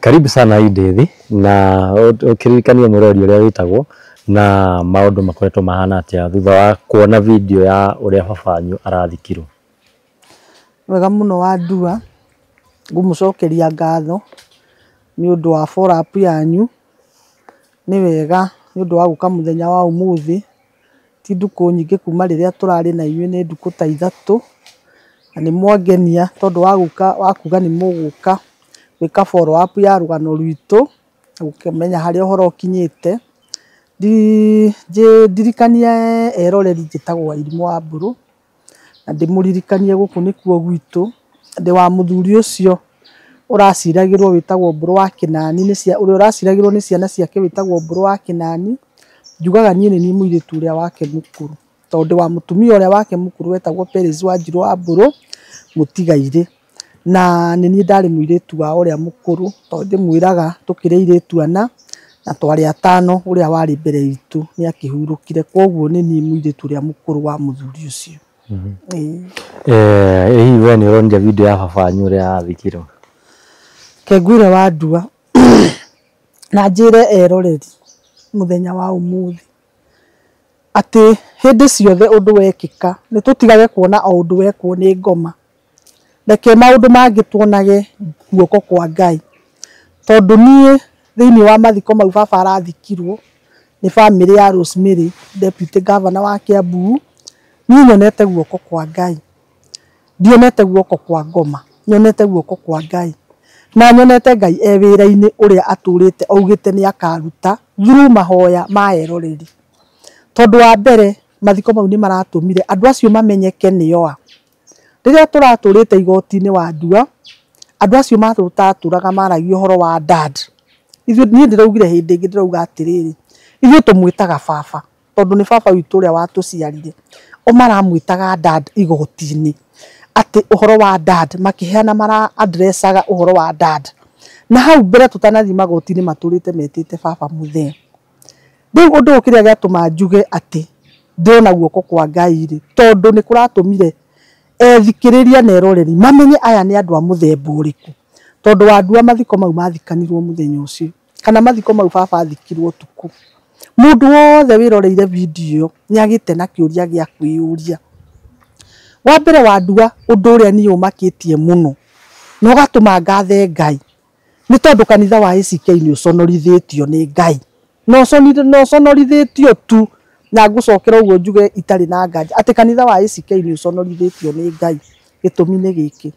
Karibu sana Idith na ukiririkania murori uria witagwo na maundu makoretwo mahana atia thutha wa kuona video ya uria baba wanyu arathikirwo. Wega muno wa ndua ngumucokeria ngatho ni undu wa follow up yanyu. Ni wega ni undu wa guka muthenya wa umuthi ti nduku nyingi kuma riria turari na inyuĩ ni nduku ta ithatu na ni mwangenia tondu wa guka wa kuga ni muguka gwika follow up ya rugano rwitu gukimenya haria uhoro ukinyite. Ndirikania eroreri njitagwo Wairimu wa Mburu na ndimuririkanie guku nikuo gwitu ndi wa muthuri ucio uraciragirwo witagwo Mburu wa Kinani ni cia uria uraciragirwo ni ciana ciake witagwo Mburu wa Kinani. Njugaga nie ni muiritu uria wake mukuru tondu wa mutumia uria wake mukuru wetagwo Peres Wanjiru wa Mburu mutigaire na ni nie ndari muiritu wa uria mukuru tondu ndimwiraga tukire iritu ana na twari atano uria wari mbere itu ni akihurukire koguo ni nie muiritu uria mukuru wa muthuri ucio. Hihi we ni uronja video ya baba wanyu uria athikirwo? Kengwire wa ndua na njire eroreri muthenya wa umuthi ati hindi ciothe undu wekika ni tutigage kuona o undu wekwo ni ngoma. Reke maundu mangi tuonage guoko kwa Ngai tondu nie thiini wa mathiko mau baba arathikirwo ni family ya Rosemary deputy governor wa Kiambu. Nie nyonete guoko kwa Ngai, ndionete guoko kwa ngoma, nyonete guoko kwa Ngai na nyonete Ngai e wira-ini uria aturite augite ni akaruta through mahoya ma eroreri. Tondu wa mbere mathiko mau ni maratumire andu acio mamenyeke nioa. Riria turaturite igoti-ini wa ndua andu acio matuturaga maragia uhoro wa dad. Ithuĩ nie ndiraugire hindi ingi ndirauga atiriri ithuĩ tumwitaga baba tondu ni baba witu uria watuciarire o maramwitaga dad igoti-ini ati uhoro wa dad makiheana mara addressaga uhoro wa dad na hau mbere tutanathi magoti-ini maturite metite baba muthee. Riu undu ukiria giatuma njuge ati ndona guoko kwa Ngai ri tondu ni kuratumire ethikiriria na eroreri mamenye aya ni andu a muthemba uriku tondu wa ndua mathiko mau mathikanirwo muthenya ucio kana mathiko mau baba athikirwo tuku. Mundu wothe wiroreire video ni agite na kiuria gia kwiyuria. Wa mbere wa ndua undu uria ni umakitie muno no gatuma ngathe Ngai ni tondu kanitha wa ACK ni uconorithitio ni Ngai no conorithitio tu na ngucokera uguo njuge itari na nganja ati kanitha wa ACK ni uconorithitio ni Ngai. Gitumi ni giki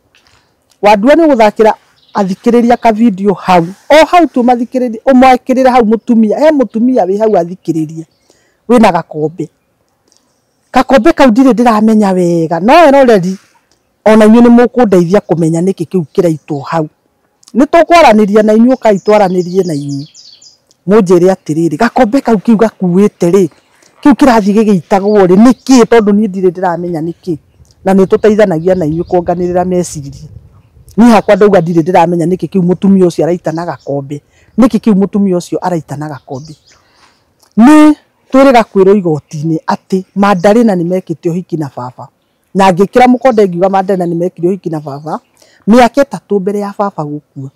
wa ndua ni guthakira athikiriria ka video hau o hau tu mathikiriria umwekirire hau mutumia he mutumia wi hau athikiriria wina gakombe kau ndire ndiramenya wega no eroreri ona inyuĩ ni mukundeithia kumenya niki kiu kiraitwo hau ni tukwaraniria na inyuĩ kai twaranirie na inyuĩ munjire atiriri gakombe kau kiu gakuite ri kiu kirathi gigitagwo ri niki tondu nie ndire ndiramenya niki na ni tuteithanagia na inyuĩ kuonganirira meciria. Ni hakwa ndauga ndire ndiramenya niki kiu mutumia ucio araitana gakombe niki kiu mutumia ucio araitana gakombe. Ni twiriga kwirwo igoti-ini ati Madarina ni mekite uhiki na baba na ngikira mukonde ngiuga Madarina ni mekire uhiki na baba miaka 3 mbere ya baba gukua.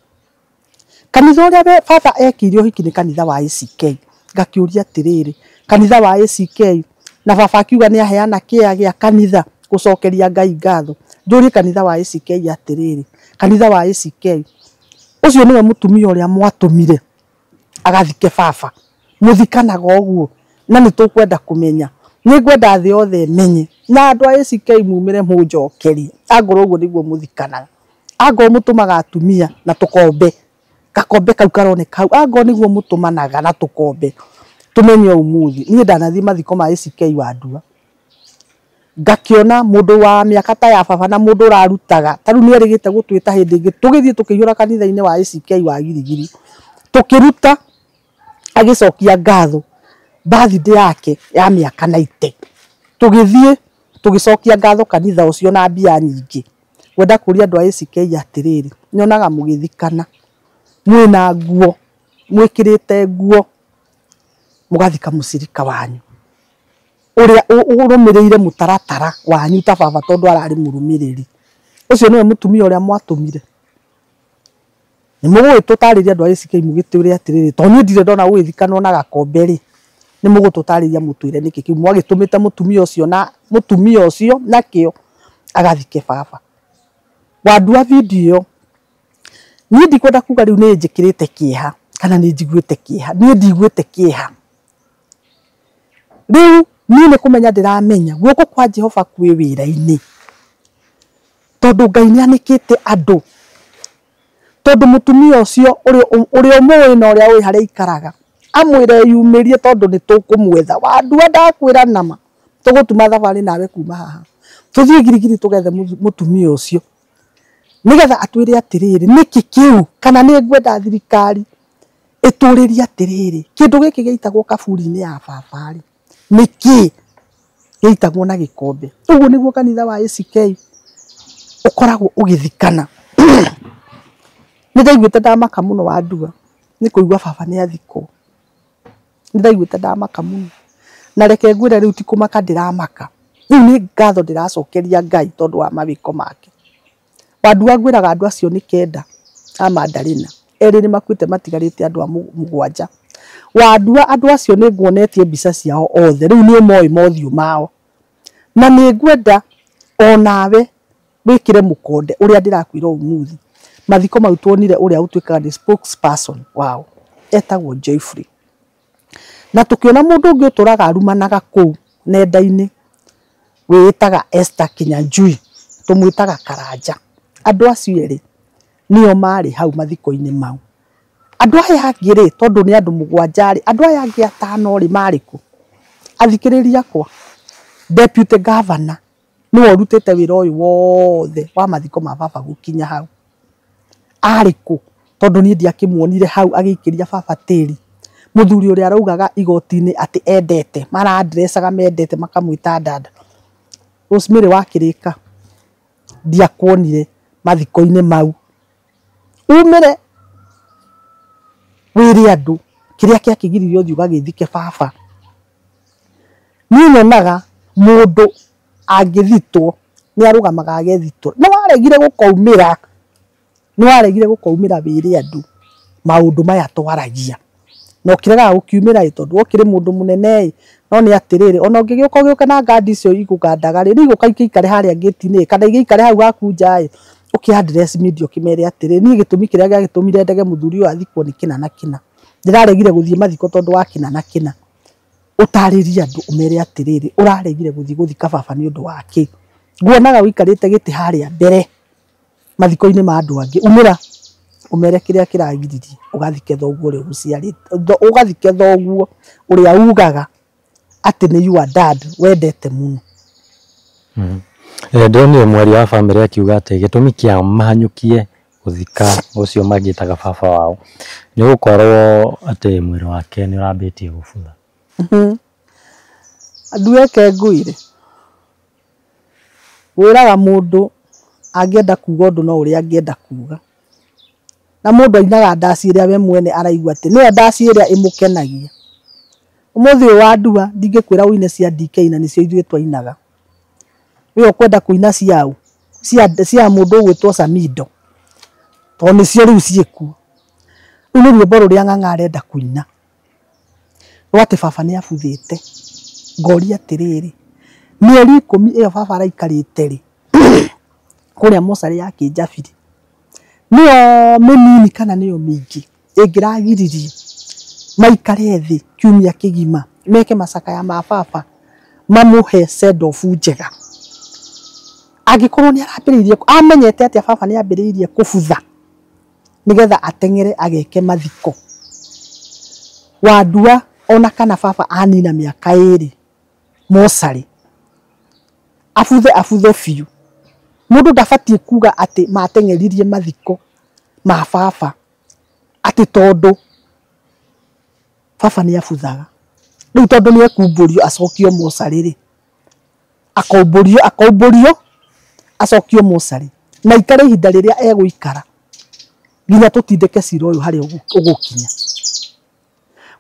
Kanitha uria baba ekire uhiki ni kanitha wa ACK. Ngakiuria atiriri kanitha wa ACK na baba akiuga ni aheana kia gia kanitha gucokeria Ngai ngatho. Njurie kanitha wa ACK atiriri kanitha wa ACK ucio niwe mutumia uria mwatumire agathike baba muthikanaga uguo na ni tukwenda kumenya ni ngwenda thi yothe menye na andu a ACK mumire munjokerie angoro uguo niguo muthikanaga angoro mutumaga atumia na tukombe gakombe kau karoneka hau angoro niguo mutumanaga na tukombe tumenye umuthi. Nie ndanathi mathiko ma ACK wa ndua ngakiona mundu wa miaka ta ya baba na mundu urarutaga taru ni erigite gutwita hindi ingi tugithie tukiyura kanitha-ini wa ACK wa Girigiri tukiruta agicokia ngatho birthday yake ya miaka 90 tugithie tugicokia ngatho kanitha ucio na mbia nyingi. Wenda kuria andu a ACK atiriri nyonaga mugithikana mwina nguo mwikirite nguo mugathika mucirika wanyu uria urumirire mutaratara wanyu ta baba tondu arari murumiriri ucio niwe mutumia uria mwatumire nĩ mũgũtũtarĩria andũ arĩ CK mũgĩtwĩre atĩrĩrĩ to niĩ ndirĩ ndona gũgĩthikanwo na gakombe rĩ nĩ mũgũtũtarĩria mũtwĩre nĩkĩ kĩu mwagĩtũmĩte mũtumia ũcio nakĩo agathike baba Wandua video niĩ ndikwenda kuga rĩu nĩ njĩkĩrĩte kĩeha kana nĩ njiguĩte kĩeha niĩ ndigwĩte kĩeha rĩu niĩ nĩ kũmenya ndĩramenya guoko kwa Jehova kwĩ wĩra-inĩ tondũ Ngai nĩanĩkĩte andũ tondũ mũtumia ũcio ũrĩa ũmũĩ na ũrĩa ũĩ harĩa ikaraga amwĩre yumĩrie tondũ nĩ tũkũmwetha Wandua ndakwĩra nama tũgũtuma thabarĩ nawe kuma haha tũthiĩ girigiri tũgethe mũtumia ũcio nĩgetha atwĩre atĩrĩrĩ nĩkĩ kĩu kana nĩ ngwenda thirikari ĩtũrĩrie atĩrĩrĩ kĩndũ gĩkĩ gĩitagwo kaburi-inĩ ya baba rĩ nĩkĩ gĩitagwo na gĩkombe ũguo nĩguo kanitha wa ACK ũkoragwo ũgĩthikana nĩ ndaiguĩte ndamaka mũno Wandua nĩ kũigua baba nĩ athikwo nĩ ndaiguĩte ndamaka mũno na reke ngwĩre rĩu ti kũmaka ndĩramaka rĩu nĩ ngatho ndĩracokeria Ngai tondũ wa mawĩko make Wandua ngwĩraga andũ acio nĩ kenda a Madarina erĩ nĩ makuĩte matigarĩte andũ a mũgwanja Wandua andũ acio nĩ nguonetie mbica ciao othe rĩu nĩ moĩ mothiũ mao na nĩ ngwenda onawe wĩkĩre mũkonde ũrĩa ndĩrakwĩra ũmũthĩ mathiko mau tuonire ũrĩa ũtuĩkaga nĩ spokesperson wao etagwo Joyfrey na tũkĩona mũndũ ũngĩ ũtũraga arumanaga kũu nenda-inĩ wĩĩtaga Esther Kinyanjui tũmwĩtaga Karanja andũ acio erĩ nĩo marĩ hau mathiko-inĩ mau andũ aya angĩ rĩ tondũ nĩ andũ mũgwanja rĩ andũ aya angĩ atano rĩ marĩ kũ athikĩrĩria kwa deputy governor nĩwe ũrutĩte wĩra ũyũ wothe wa mathiko ma baba gũkinya hau arĩ kũ tondũ niĩ ndiakĩmuonire hau agĩikĩria baba tĩri mũthuri ũrĩa araugaga igoti-inĩ atĩ endete marandresaga mendete makamwĩta dada Rosemary wakĩrĩka ndiakuonire mathiko-inĩ mau umĩre wĩre andũ kĩrĩa kĩakĩgiririo ũthiĩ ũgagĩthike baba niĩ nyonaga mũndũ angĩthitwo nĩ arũgamaga agethitwo nĩ waregire gũkaumĩra wĩre andũ maũndũ maya twaragia no kĩrega gũkiumĩra tondũ okĩrĩ mũndũ mũnene no nĩ atĩrĩrĩ ona ũngĩgĩũka ũgĩũke na ngandi icio igũgandaga rĩ igũka ikare harĩa gate-inĩ kana igĩikare hau gakunja address media ũkĩmere atĩrĩ niĩ gĩtũmi kĩrĩa gĩagĩtũmire ndege mũthuri ũyũ athikwo nĩ kĩna na kĩna ndĩraregire gũthiĩ mathiko tondũ wa kĩna na kĩna ũtarĩrie andũ ũmere atĩrĩrĩ ũraregire gũthiĩ gũthika baba nĩ ũndũ wake nguonaga ũikarĩte gĩtĩ harĩa mbere mathiko-inĩ ma andũ angĩ umĩra umere kĩrĩa kĩragiririe ũgathike thoguo ũrĩa ũgũciarĩte ũgathike thoguo ũrĩa ugaga atĩ nĩ you are dad wendete mũno ndonire mwaria wa family akiuga atĩ gĩtũmi kĩa mahanyũkie gũthika ũcio magĩtaga baba wao nĩ gũkorwo atĩ mwĩrĩ wake nĩ ũrambĩtie gũbutha andũ eke ngũire wĩraga mũndũ angĩenda kuga ũndũ no ũrĩa angĩenda kuga na mũndũ ainaga ndaci ĩrĩa we mwene araigua atĩ nĩyo ndaci ĩrĩa ĩmũkenagia ũmũthĩ ũyũ Wandua ndingĩkwĩra ũine cia DK na nĩcio ithuĩ twainaga we ũkwenda kũina ciaũ cia mũndũ ũgwĩtwo Samido tondũ nĩcio rĩu ciĩkuo rĩu nĩ rwĩmbo rũrĩa Ng'ang'a arenda kũina rwa atĩ baba nĩ abuthĩte ngoria atĩrĩrĩ mĩeri 10 ĩyo baba araikarĩte rĩ kũrĩa mocarĩ ya Kĩnjabiri nĩyo mĩnini kana nĩyo mĩingĩ ĩngĩragiririe maikare thĩ kiumia kĩgima meke macakaya ma baba mamũhe send off njega angĩkorwo nĩ arambĩrĩirie amenyete atĩ baba nĩ ambĩrĩirie kũbutha nĩgetha ateng'ere ageke mathiko Wandua ona kana baba anina mĩaka 2 mocarĩ abuthe biũ mũndũ ndabatiĩ kuga atĩ mateng'eririe mathiko ma baba atĩ tondũ baba nĩ abuthaga rĩu tondũ nĩ ekumbũrio acokio mocarĩ rĩ akaumbũrio acokio mocarĩ na ikare ihinda rĩrĩa egũikara nginya tũtindĩke cira ũyũ harĩa ũgũkinya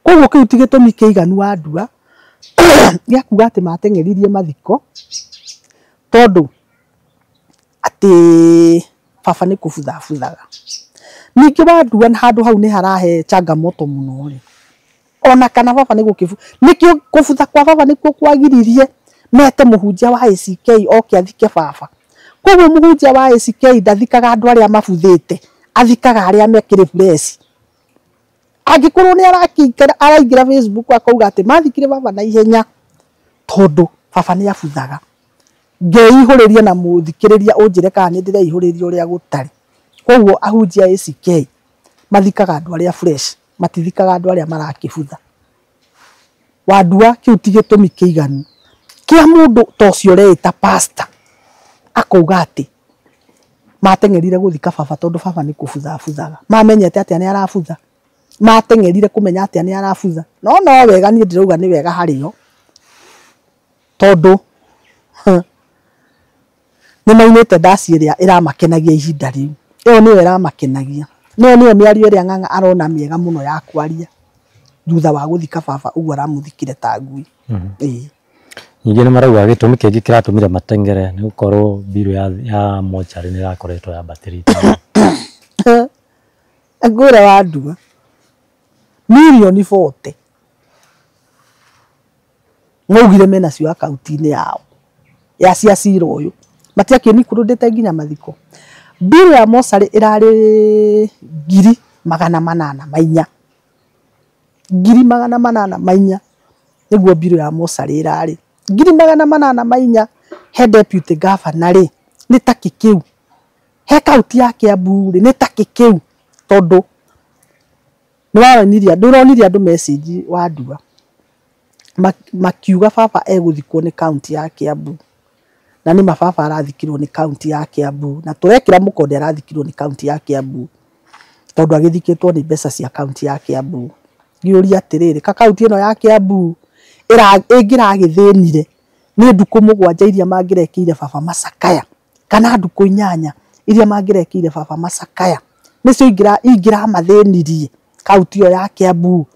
koguo kĩu ti gĩtũmi kĩiganu Wandua gĩa kuga atĩ mateng'eririe mathiko tondũ atĩ baba nĩ kũbutha abuthaga Ningĩ Wandua handũ hau nĩ harahe changamoto mũno ri. Ona kana baba nĩ gũkibu. Nĩkĩo kũbutha kwa baba nĩkuo kwagiririe mete mũhunjia wa ACK oke athike baba. Koguo mũhunjia wa ACK ndathikaga andũ arĩa mabuthĩte, athikaga arĩa mekĩrĩ fresh. Angĩkorwo nĩ araingĩra Facebook akauga atĩ mathikire baba na ihenya tondũ baba nĩ abuthaga. Ngeihũrĩria na mũthikĩrĩria ũnjĩre kana nĩ ndĩreihũrĩria ũrĩa gũtarĩ. Koguo ahunjia ACK mathikaga andũ arĩa fresh, matithikaga andũ arĩa marakĩbutha. Wandua kĩu ti gĩtũmi kĩiganu kĩa mũndũ ta ũcio ũreĩta pastor akauga atĩ mateng'erire gũthika baba tondũ baba nĩ kũbutha abuthaga. Mamenyete atĩa nĩ arabutha, mateng'erire kũmenya atĩa nĩ arabutha. No wega niĩ ndĩrauga nĩ wega harĩo tondũ nĩ mainĩte ndaci ĩrĩa ĩramakenagia ihinda rĩu. Ĩyo nĩyo ĩramakenagia. Nĩyo mĩario ĩrĩa Ng'ang'a arona mĩega mũno ya kwaria thutha wa gũthika baba ũguo aramũthikire ta ngui. Ningĩ nĩ marauga gĩtũmi kĩngĩ kĩratũmire mateng'ere nĩ gũkorwo mbirũ ya mochari nĩ ĩrakoretwo yambatĩrĩte. Ngwĩre Wandua mirioni 40 maugire menacio akaunti-inĩ yao ya cia cira ũyũ matiakĩnikurudĩte nginya mathiko. Mbirũ ya mochari ĩrarĩ 804,000. 804,000 nĩguo mbirũ ya mochari ĩrarĩ. 804,000 he deputy governor rĩ nĩ ta kĩu. He kaunti ya Kiambu rĩ nĩ ta kĩu tondũ ndũronirie andũ message Wandua makiuga baba egũthikwo nĩ kaunti ya Kiambu. Na nĩ mababa arathikirwo nĩ kaunti ya Kiambu na tũrekĩra mũkonde arathikirwo nĩ kaunti ya Kiambu tondũ agĩthikĩtwo nĩ mbeca cia kaunti ya Kiambu. Ngĩũria atĩrĩrĩ kaunti ĩno ya Kiambu ĩngĩragĩthĩnire nĩ ndukũ 7 iria mangĩrekĩire baba macakaya kana ndukũ 8 iria mangĩrekĩire baba macakaya nĩcio ingĩramathĩnirie kaunti ĩyo ya Kiambu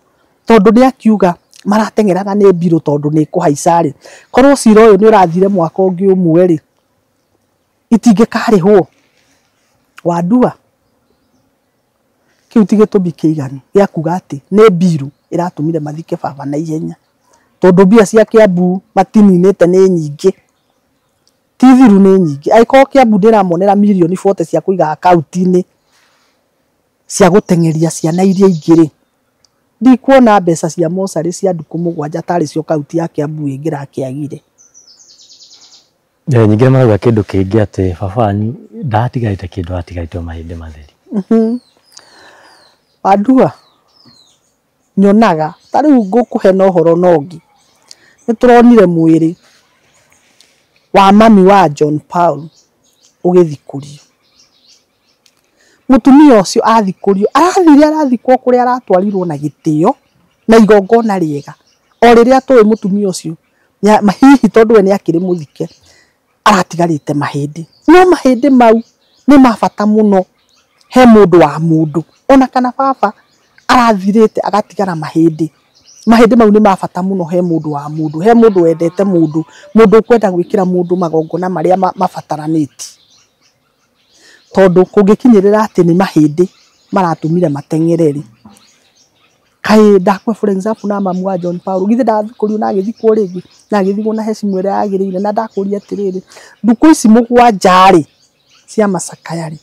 tondũ nĩ akiuga marateng'eraga nĩ mbirũ tondũ nĩ kũhaica rĩ. Korwo cira ũyũ nĩ ũrathire mwaka ũngĩ ũmwe rĩ itingĩkarĩhwo. Wandua kĩu ti gĩtũmi kĩiganu gĩa kuga atĩ nĩ mbirũ ĩratũmire mathike baba na ihenya tondũ mbia cia Kiambu matininĩte nĩ nyingĩ. Ti thiru nĩ nyingĩ. Angĩkorwo Kiambu ndĩramonera mirioni 40 cia kũiga akaunti-inĩ cia gũteng'eria ciana iria ingĩ rĩ ndikuona mbeca cia mochari cia ndukũ 7 tarĩ cio kaunti ya Kiambu ĩngĩrakĩagire. Nyingĩ marauga kĩndũ kĩngĩ atĩ baba ndatigarĩte kĩndũ atigarĩte mahĩndĩ matheri. Wandua nyonaga ta rĩu ngũkũhe na ũhoro nongĩ nĩ tũronire mwĩrĩ wa mami wa John Paul ũgĩthikũrio. Mũtumia ũcio athikũrio arathikwo kũrĩa aratwarirwo na gĩtĩo na igongona rĩega. O rĩrĩa tũĩ mũtumia ũcio hihi tondũ we nĩ akĩrĩ mũthike aratigarĩte mahĩndĩ. No mahĩndĩ mau nĩ mabata mũno he mũndũ wa mũndũ. Ona kana baba arathirĩte agatigara mahĩndĩ. Mahĩndĩ mau nĩ mabata mũno he mũndũ wa mũndũ. He mũndũ wendete mũndũ. Mũndũ ũkwenda gwĩkĩra mũndũ magongona marĩa mabataranĩtie. Tondũ kũngĩkinyĩrĩra atĩ nĩ mahĩndĩ maratũmire mateng'ereri. Kaĩ ndakwe for example na mamu wa John Paul githĩ ndathikũrio na agĩthikwo rĩngĩ na agĩthikwo na heshima ĩrĩa yagĩrĩire na ndakũria atĩrĩrĩ ndukũ ici 7 rĩ cia macakaya rĩ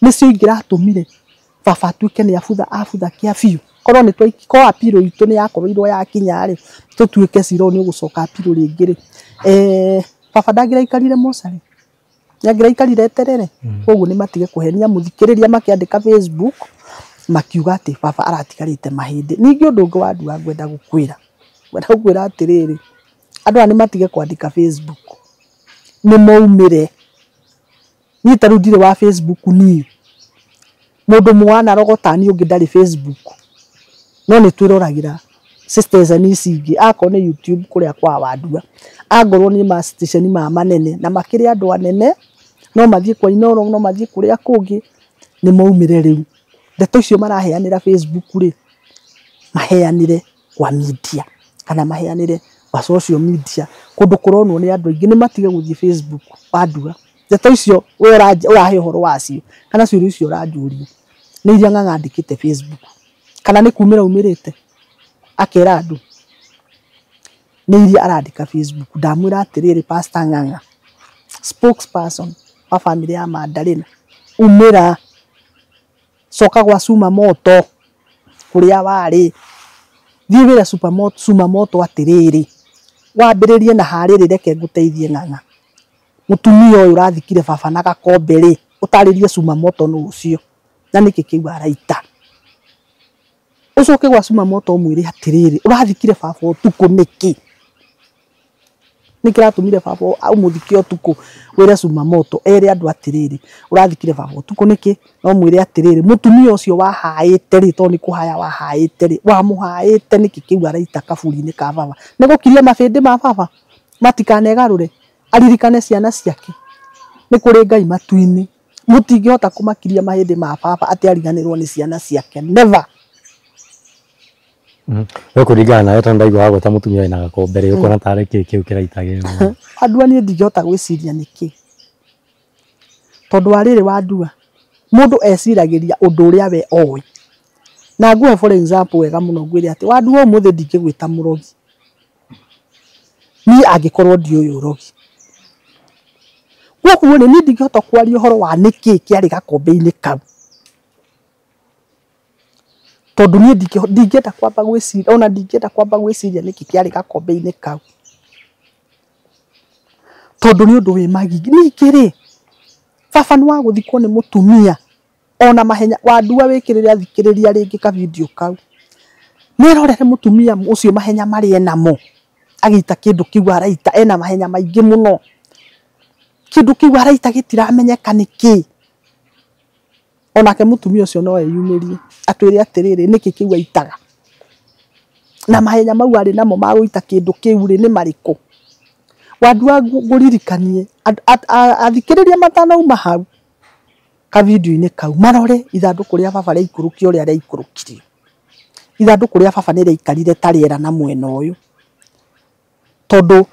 nĩcio ingĩratũmire baba atuĩke nĩ abutha kĩa biũ. Korwo nĩ twaikorwo apiro itũ nĩ yakorwo yakinya rĩ tũtuĩke cira nĩ ũgũcoka apiro rĩngĩ rĩ baba ndangĩraikarire mochari nĩangĩraikarire eterere. Koguo nĩ matige kũhenia mũthikĩrĩria makĩandĩka Facebook makiuga atĩ baba aratigarĩte mahĩndĩ. Ningĩ ũndũ ũngĩ Wandua ngwenda gũkwĩra atĩrĩrĩ andũ aya nĩ matige kwandĩka Facebook nĩ maumĩre. Niĩ ta rĩu ndirĩ wa Facebook niĩ mũndũ mwana rogota niĩ ũngĩ ndarĩ Facebook no nĩ twĩroragĩra station ici ingĩ akorwo nĩ YouTube kũrĩa kwa Wandua angorwo nĩ ma station manene na makĩrĩ andũ anene no mathiĩ kwa Inooro no mathiĩ kũrĩa kũngĩ nĩ maumĩre rĩu. Ndeto icio maraheanĩra Facebook rĩ maheanĩre kwa media kana maheanĩre kwa social media kũndũ kũronwo nĩ andũ aingĩ. Nĩ matige gũthiĩ Facebook Wandua. Ndeto icio we ũrahe ũhoro wacio kana ciũria icio ũranjũria nä iria ng'ang'a andĩkĩte Facebook kana nĩ kumĩra umĩrĩte akera andũ nĩ iria arandĩka Facebook. Ndamwĩra atĩrĩrĩ Pastor Ng'ang'a spokesperson wa family ya Madarina, umĩra coka gwa Sumamoto kũrĩa warĩ, thiĩ wĩra Sumamoto atĩrĩrĩ, wambĩrĩrie na harĩrĩ reke ngũteithie Ng'ang'a. Mũtumia ũyũ ũrathikire baba na gakombe rĩ, ũtarĩrie Sumamoto nũ ũcio na nĩkĩ kĩu araita. Ũcoke gwa Sumamoto ũmwĩre atĩrĩrĩ, ũrathikire baba ũtukũ nĩkĩ? Nĩkĩ ratũmire baba ũmũthike ũtukũ? Wĩre Sumamoto ere andũ atĩrĩrĩ, ũrathikire baba ũtukũ nĩkĩ? No mwĩre atĩrĩrĩ, mũtumia ũcio wahaĩte rĩ, to nĩ kũhaya wahaĩte rĩ, wamũhaĩte nĩkĩ kĩu araita kaburi-inĩ ka baba? Nĩ gũkiria mabĩndĩ ma baba matikanegarũre, aririkane ciana ciake. Nĩ kũrĩ Ngai matu-inĩ, mũtingĩhota kũmakiria mahĩndĩ ma baba atĩ ariganĩrwo nĩ ciana ciake, never. Yo kũringana nawe tondũ ndaigua wagweta mũtumia wĩna gakombe rĩ, ũkona tarĩ kĩu kĩraitagĩrwo. Wandua niĩ ndingĩhota gwĩciria nĩkĩ, tondũ warĩrĩ Wandua mũndũ eciragĩria ũndũ ũrĩa we oĩ. Na nguhe for example wega mũno ngwĩre atĩ Wandua ũmũthĩ ndingĩgwĩta mũrogi niĩ angĩkorwo ndiũĩ ũrogi. Koguo rĩ niĩ ndingĩhota kwaria ũhoro wa nĩkĩ kĩarĩ gakombe-inĩ kau, tondũ niĩ ndingĩenda kwamba gwĩciria, ona ndingĩenda kwamba gwĩciria nĩkĩ kĩarĩ gakombe-inĩ kau, tondũ nĩ ũndũ wĩ magigi. Ningĩ rĩ baba nĩ wagũthikwo nĩ mũtumia ona mahenya. Wandua wĩkĩrĩre athikĩrĩria rĩngĩ ka video kau, nĩrorere mũtumia ũcio mahenya marĩ enamo, agĩita kĩndũ kĩu araita, ena mahenya maingĩ mũno, kĩndũ kĩu araita gĩtiramenyeka nĩkĩ. Onake mũtumia ũcio no eyumĩrie atwĩre atĩrĩrĩ nĩkĩ kĩu aitaga, na mahenya mau arĩ namo ma gũita kĩndũ kĩu rĩ nĩ marĩkũ? Wandua ngũririkanie athikĩrĩria matanauma hau ka video-inĩ kau marore ithandũkũ rĩa baba rĩaikũrũkio ũrĩa rĩaikũrũkirio. Ithandũkũ rĩa baba nĩ rĩaikarire ta rĩera na mwena ũyũ, tondũ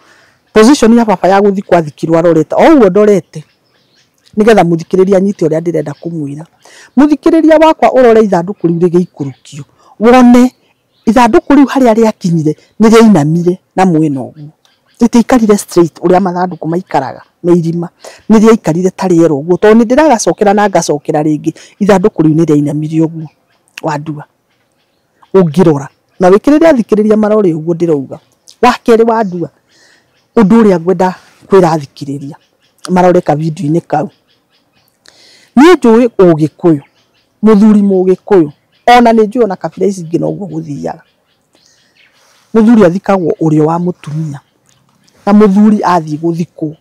position ya baba ya gũthikwo athikirwo arorete o ũguo ndorete, nĩgetha mũthikĩrĩria anyite ũrĩa ndĩrenda kũmwĩra. Mũthikĩrĩria wakwa ũrore ithandũkũ rĩu rĩgĩikũrũkio, wone ithandũkũ rĩu harĩa rĩakinyire nĩ rĩainamire na mwena ũguo, rĩtiaikarire straight ũrĩa mathandũkũ maikaraga me irima, nĩ rĩaikarire ta rĩera ũguo, tondũ nĩ ndĩragacokera na ngacokera rĩngĩ ithandũkũ rĩu nĩ rĩainamire ũguo. Wandua ũngĩrora na wĩkĩrĩre athikĩrĩria marore ũguo ndĩrauga. Wa kerĩ Wandua, ũndũ ũrĩa ngwenda kwĩra athikĩrĩria marore ka video-inĩ kau, niĩ njũĩ Ũgĩkũyũ, mũthuri Mũgĩkũyũ, ona nĩ njũĩ ona kabira ici ingĩ noguo gũthiaga. Mũthuri athikagwo ũrĩa wa mũtumia, na mũthuri athiĩ gũthikwo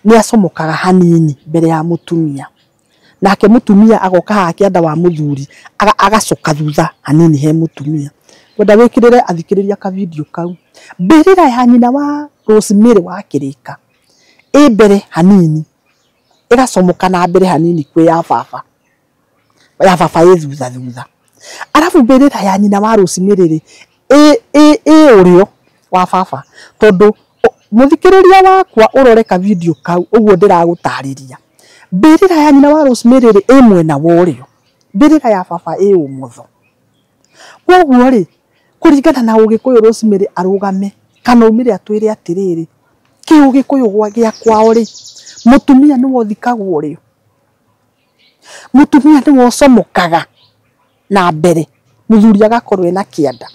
nĩ acomokaga hanini mbere ya mũtumia, nake mũtumia agoka haha kĩanda wa mũthuri agacoka thutha hanini he mũtumia. Ngwenda wĩkĩrĩre athikĩrĩria ka video kau, mbĩrĩra ya nyina wa Rosemary wa Kĩrĩka ĩ mbere hanini, ĩgacomoka na mbere hanini kwĩ ya baba ĩ thutha thutha. Arabu mbĩrĩra ya nyina wa Rosemary ĩ ũrĩo wa baba, tondũ mũthikĩrĩria wakwa ũrore ka video kau ũguo ndĩragũtarĩria. Mbĩrĩra ya nyina wa Rosemary ĩ mwena wa ũrĩo, mbĩrĩra ya baba ĩ ũmotho. Koguo rĩ kũringana na Ũgĩkũyũ Rosemary arũgame kana umĩre atwĩre atĩrĩrĩ, kĩũgĩkũyũ gĩa kwao rĩ mũtumia nĩwe ũthikagwo ũrĩo, mũtumia nĩwe ũcomokaga na mbere, mũthuri agakorwo ena kĩanda.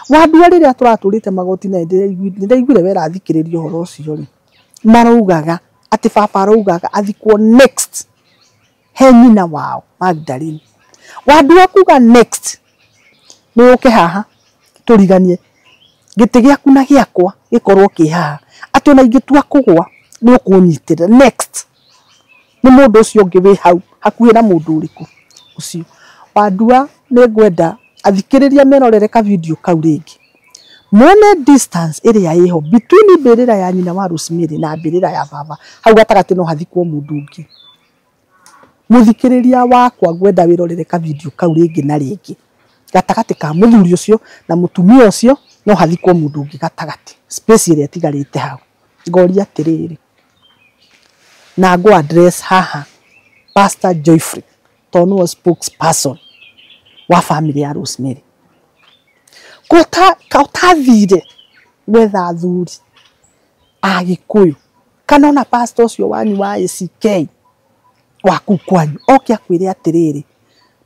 Wandua rĩrĩa tũratũrĩte magoti na ndĩraiguire wera athikĩrĩria ũhoro ũcio rĩ, maraugaga atĩ baba araugaga athikwo next he nyina wao Magdalene. Wandua kuga next nĩ ũke haha tũriganie gĩtĩ gĩaku na gĩakwa gĩkorwo kĩ haha, atĩ ona ingĩtua kũgwa nĩ ũkũnyitĩrĩra next. Nĩ mũndũ ũcio ũngĩ wĩ hau hakuhĩ na mũndũ ũrĩkũ ũcio. Wandua nĩ ngwenda athikĩrĩria merorere ka video kau rĩngĩ, mone distance ĩrĩa ĩho between mbĩrĩra ya nyina wa Rosemary na mbĩrĩra ya baba, hau gatagatĩ no hathikwo mũndũ ũngĩ. Mũthikĩrĩria wakwa ngwenda wĩrorere ka video kau rĩngĩ na rĩngĩ, gatagatĩ ka mũthuri ũcio na mũtumia ũcio no hathikwo mũndũ ũngĩ gatagatĩ, space ĩrĩa ĩtigarĩte hau. Ngoria atĩrĩrĩ na ngũ address haha Pastor Joyfrey tondũ nĩwe spokesperson wa family ya Rosemary. Ũtathire gwetha athuri a Gĩkũyũ kana ona pastor ũcio wanyu wa ACK waku kwanyu oke akwĩre atĩrĩrĩ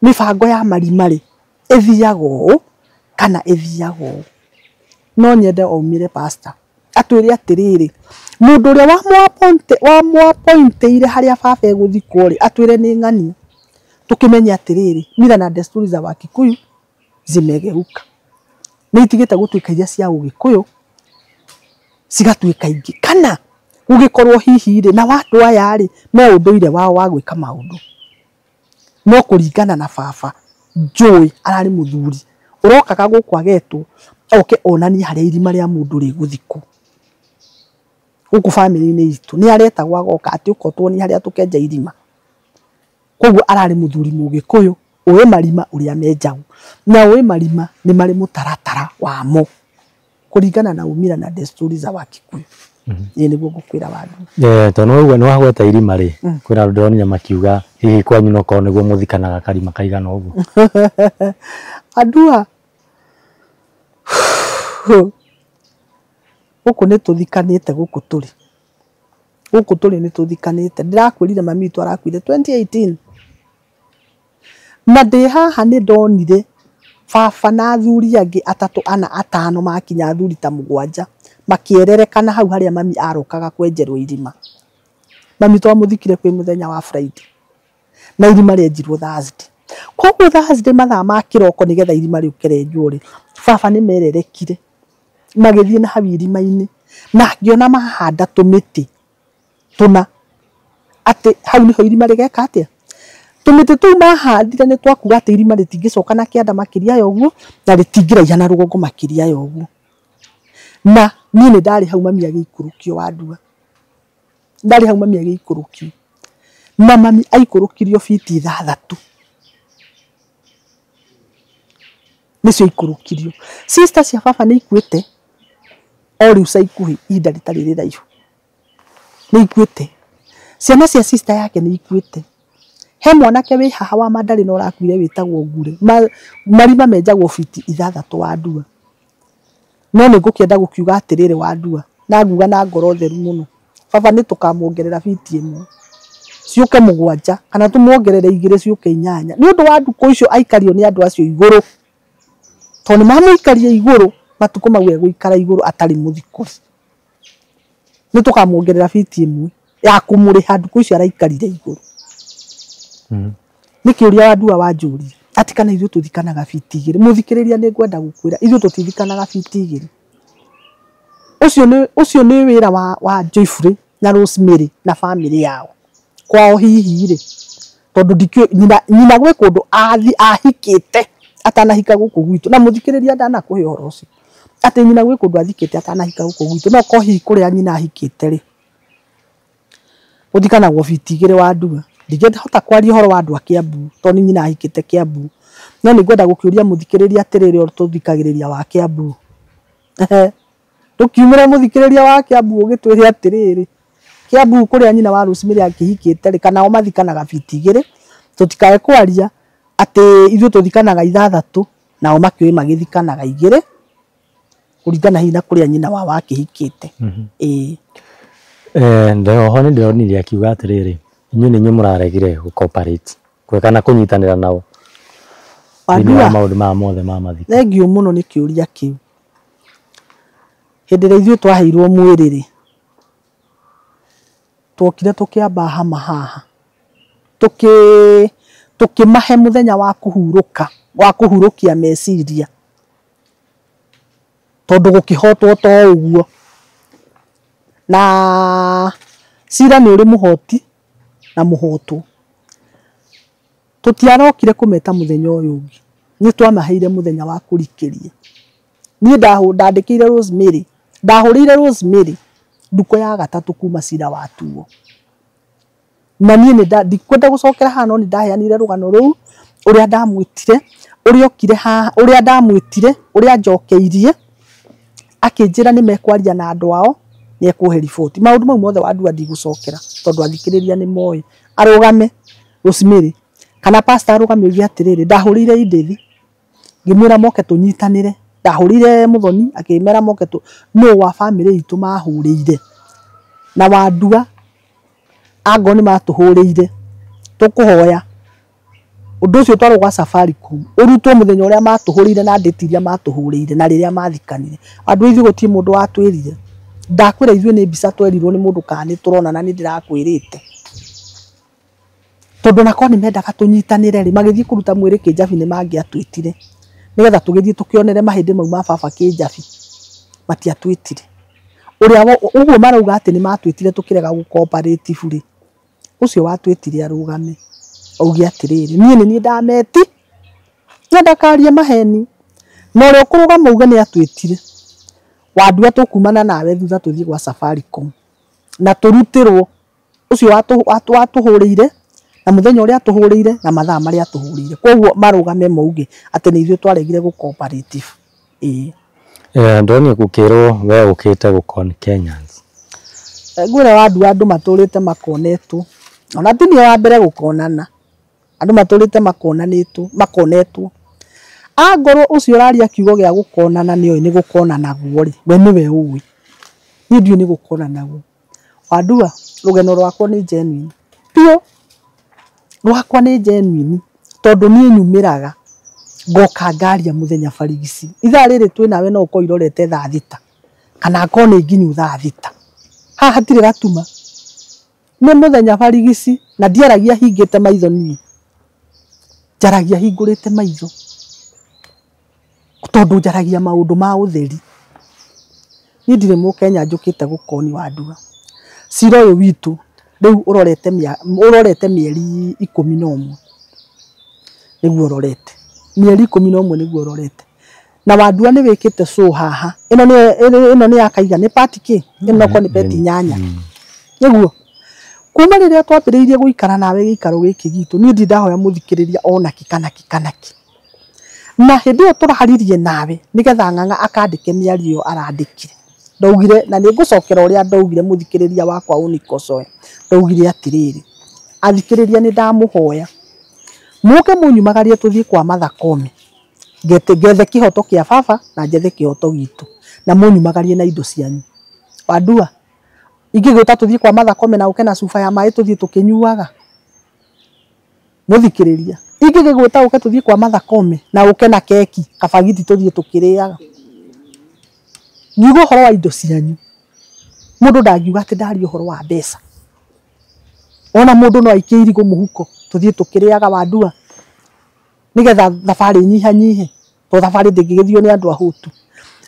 mĩbango ya marima-rĩ ĩthiaga ũũ kana ĩthiaga ũũ. No nyende oumire pastor atwĩre atĩrĩrĩ mũndũ ũrĩa wamũappointĩire harĩa baba egũthikwo-rĩ atwĩre nĩ ng'ania, tũkĩmenye atĩrĩrĩ mila na desturi za Wakikuyu zimegeuka, nĩ itigĩte gũtuĩka iria cia Ũgĩkũyũ cigatuĩka ingĩ, kana gũgĩkorwo hihi-rĩ na wandũ aya-rĩ me ũndũire wao wa gwĩka maũndũ, no kũringana na baba njũĩ ararĩ mũthuri ũrokaga gũkũ agetwo oke onanie harĩa irima rĩa mũndũ rĩgũthikwo gũkũ family-inĩ itũ, nĩ aretagwo agoka atĩ ũka tuonie harĩa tũkenja irima. Koguo ararĩ mũthuri Mũgĩkũyũ ũĩ marima ũrĩa menjagwo, na ũĩ marima nĩ marĩ mũtaratara wamo kũringana na umira na desturi za Wakikuyu. Ĩĩ nĩguo ngũkwĩra Wandua. Tondũ ũguo nĩ wagweta irima-rĩ, kwĩna andũ ndĩronire makiuga hihi kwanyu no korwo nĩguo mũthikanaga karima kaigana ũguo. Wandua gũkũ nĩ tũthikanĩte, gũkũ tũrĩ nĩ tũthikanĩte. Ndĩrakwĩrire mami witũ arakuire 2018 na ndĩ haha nĩ ndonire baba na athuri angĩ atatũ ana atano makinya athuri ta 7 makĩererekana hau harĩa mami arokaga kwenjerwo irima. Mami twamũthikire kwĩ mũthenya wa Friday na irima rĩenjirwo Thursday. Koguo Thursday mathaa ma kĩroko nĩgetha irima rĩu kĩrenjwo-rĩ, baba nĩ mererekire magĩthiĩ na hau irima-inĩ na ngĩona mahanda tũmĩtĩ tũna atĩ hau nĩho irima rĩgeka atĩa. Tũmĩtĩ tũu mahandire nĩ twakuga atĩ irima rĩtingĩcoka na kĩanda makĩria ya ũguo na rĩtingĩraiha na rũgongo makĩria ya ũguo. Na niĩ nĩ ndarĩ hau mami agĩikũrũkio Wandua, ndarĩ hau mami agĩikũrũkio na mami aikũrũkirio biti 6 nĩcio ikũrũkirio. Sister cia baba nĩ ikuĩte o rĩu ca ikuhĩ ihinda rĩtarĩ rĩraihu nĩ ikuĩte, ciana cia sister yake nĩ ikuĩte. He mwanake wĩ haha wa Madarĩ na ũrakuire wĩtagwo Ngure, marima menjagwo biti 6 Wandua. No nĩ ngũkĩenda gũkiuga atĩrĩrĩ Wandua, na nguga na ngoro theru mũno, baba nĩ tũkamwongerera biti 1 ciũke 7 kana tũmuongerere 2 ciũke 8 nĩ ũndũ wa ndukũ icio aikario nĩ andũ acio igũrũ, tondũ mamũikaria igũrũ matukũ mau egũikara igũrũ atarĩ mũthikũri. Nĩ tũkamwongerera biti 1 ya kũmũrĩha ndukũ icio araikarire igũrũ. Nĩ kĩũria Wandua wanjũria ati kana ithuĩ tũthikanaga biti 2. Mũthikĩrĩria nĩ ngwenda gũkwĩra ithuĩ tũtithikanaga biti 2. Ũcio nĩ wĩra wa Joyfrey na Rosemary na family yao kwao hihi-rĩ, tondũ ndikĩũĩ nyina gwĩ kũndũ ahikĩte atanahika gũkũ gwitũ, na mũthikĩrĩria ndanakũhe ũhoro ũcio atĩ nyina gwĩ kũndũ athikĩte atanahika gũkũ gwitũ, no ko hihi kũrĩa nyina ahikĩte-rĩ gũthikanagwo biti 2 Wandua. Ndingĩhota kwaria ũhoro wa andũ a Kiambu tondũ nyina ahikĩte Kiambu, no nĩ ngwenda gũkĩũria mũthikĩrĩria atĩrĩrĩ o tũthikagĩrĩria wa Kiambu. Ndũkiumĩre mũthikĩrĩria wa Kiambu ũgĩtwĩre atĩrĩrĩ Kiambu kũrĩa nyina wa Rosemary akĩhikĩte-rĩ kana o mathikanaga biti 2, tũtikae kwaria atĩ ithuĩ tũthikanaga 6 nao makĩũĩ magĩthikanaga 2 kũringana hihi na kũrĩa nyina wao akĩhikĩte. Oho nĩ ndĩronire akiuga atĩrĩrĩ inyuĩ nĩ inyuĩ mũraregire gũ-cooperate kana kũnyitanĩra nao thĩinĩ wa maũndũ maya mothe ma mathiko. Thengiũ mũno nĩ kĩũria kĩu. Hĩndĩ ĩrĩa ithuĩ twaheirwo mwĩrĩ-rĩ, twokire tũkĩamba haha tũkĩmahe mũthenya wa kũhurũka wa kũhurũkia meciria, tondũ gũkĩhotwo to ũguo na cira nĩ ũrĩ mũhoti na mũhotwo. Tũtiarokire kũmeta mũthenya ũyũ ũngĩ, nĩ twamaheire mũthenya wa kũrikĩria. Niĩ ndandĩkĩire Rosemary, ndahũrĩire Rosemary ndukũ ya 3 kuma cira watuo, na niĩ ndikwenda gũcokera haha no nĩ ndaheanire rũgano rũu ũrĩa ndamwĩtire, ũrĩa okire haha, ũrĩa ndamwĩtire, ũrĩa njokeirie akĩnjĩra nĩ mekwaria na andũ ao nĩ ekũhe riboti. Maũndũ mau mothe Wandua ndigũcokera tondũ athikĩrĩria nĩ moĩ. Arũgame Rosemary kana pastor arugame ugi atiriri ndahurire Edith ngimwira moke tunyitanire ndahurire Muthoni akimera moke tu no wa family itu mahurire na Wandua ago ni matuhurire tukuhoya undu ucio twaru gwa Safaricom urutwo muthenya uria matuhurire na ndetiria matuhurire na riria mathikanire andu ithu gutie mundu watwirire ndakwira ithu ni mbica twerirwo ni mundu kani turona na ni ndirakwirite tondu nako ni mendaga tunyitanire ri magithii kuruta mwiri Kijabi ni mangiatwitire nigetha tugithii tukionere mahindi mau ma baba Kijabi matiatwitire uria uguo marauga ati ni matwitire tukirega gu cooperative ri ucio watwitire arugame augi atiriri nie ni ndameti na ndakaria maheni no ri ukurugama uge ni atwitire Wandua tukumana nawe thutha tuthii gwa Safaricom na turutirwo ucio watuhurire na muthenya uria atuhurire na mathaa maria atuhurire koguo marugame mauge ati ni ithu twaregire gu cooperative ndoni gukirwo we ukite gukon Kenyans gwira Wandua andu maturite makonetwo ona tini wa mbere gukonana andu maturite makonetwo angoro ucio raria kiugo gia gukonana ni oi ni gukonana guo ri we niwe uwi ni ndio ni gukonana guo Wandua rugeno rwakwa ni genuine pio rwakwa ni genuine tondu ni nyumiraga ngoka ngaria muthenya barigisi itha riri twi nawe no uko irorete thaa thita kana ko ni nginyu thaa thita ha hatire gatuma ni muthenya barigisi na ndiaragia hingite maitho ni njaragia hingurite maitho tondu njaragia maundu ma utheri ni ndire mu Kenya njukite gukoni Wandua cira uyu witu riu urorete mieri 11 niguo urorete mieri 11 niguo urorete na Wandua ni wikite so haha ino ni akaiga ni party ki ino ko ni peti nyanya niguo kuma riria twambiriirie guikara nawe gikaro giki gitu ni ndahoya muthikiriria ona kikanaki na hindi yo turaharirie nawe nigetha ng'ang'a akandike miario arandikire ndaugire na ni ngucokera uria ndaugire muthikiriria wakwa unikocoe ndaugire atiriri athikiriria ni ndamuhoya muke munyumagarie tuthii kwa Mathakome gethe kihoto kia baba na njethe kihoto gitu na munyumagarie na indo cianyu Wandua ingigwita tuthii kwa Mathakome na ukena cuba ya mai tuthii tukinyuaga muthikiriria ingigwita uke tuthii kwa Mathakome na ukena keki kabagiti tuthii tukiriaga ngiugo horo wa indo cianyu mundu ndangiuga ati ndari horo wa mbeca ona mundu no aikie irigo muhuko tuthii tukiriaga Wandua nigetha thabari nyihe to thabari ndingigithio ni andu ahutu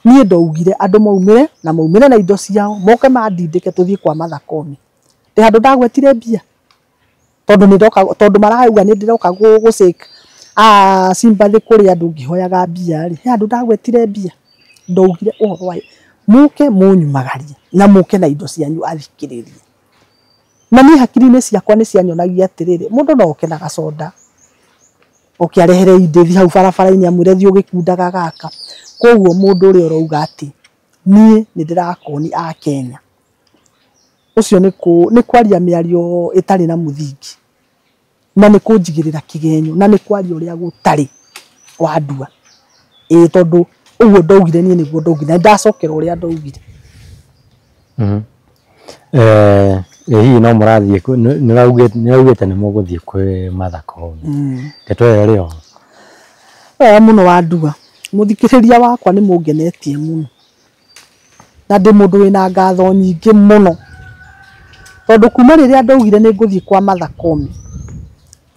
nie ndaugire andu maumire na indo ciao moke mandindike tuthii kwa Mathakome ndi handu ndagwetire mbia tondu marauga ni ndiroka gucika sympathy kuri andu ngihoyaga mbia ri handu ndagwetire mbia ndaugire uhoro wa muke munyumagarie na muke na indo cianyu athikiririe na ni hakiri-ini ciakwa ni cianyonagia atiriri mundu no oke na gacoda ukiarehere Edith hau barabara-ini amwire thii ugikundaga gaka koguo mundu uri urauga ati nie ni ndirakoni a Kenya ucio ni kwaria miario itari na muthingi na ni kunjigirira kigenyo na ni kwaria uria gutari Wandua tondu uguo ndaugire nie niguo ndaugire ndacokera uria ndaugire hihi no murathie niraugite ni muguthie kwi Mathakome ndeto rio muno Wandua muthikiriria wakwa ni mungenetie muno na ndi mundu wina ngatho nyingi muno tondu kuma riria ndaugire ni nguthie kwa Mathakome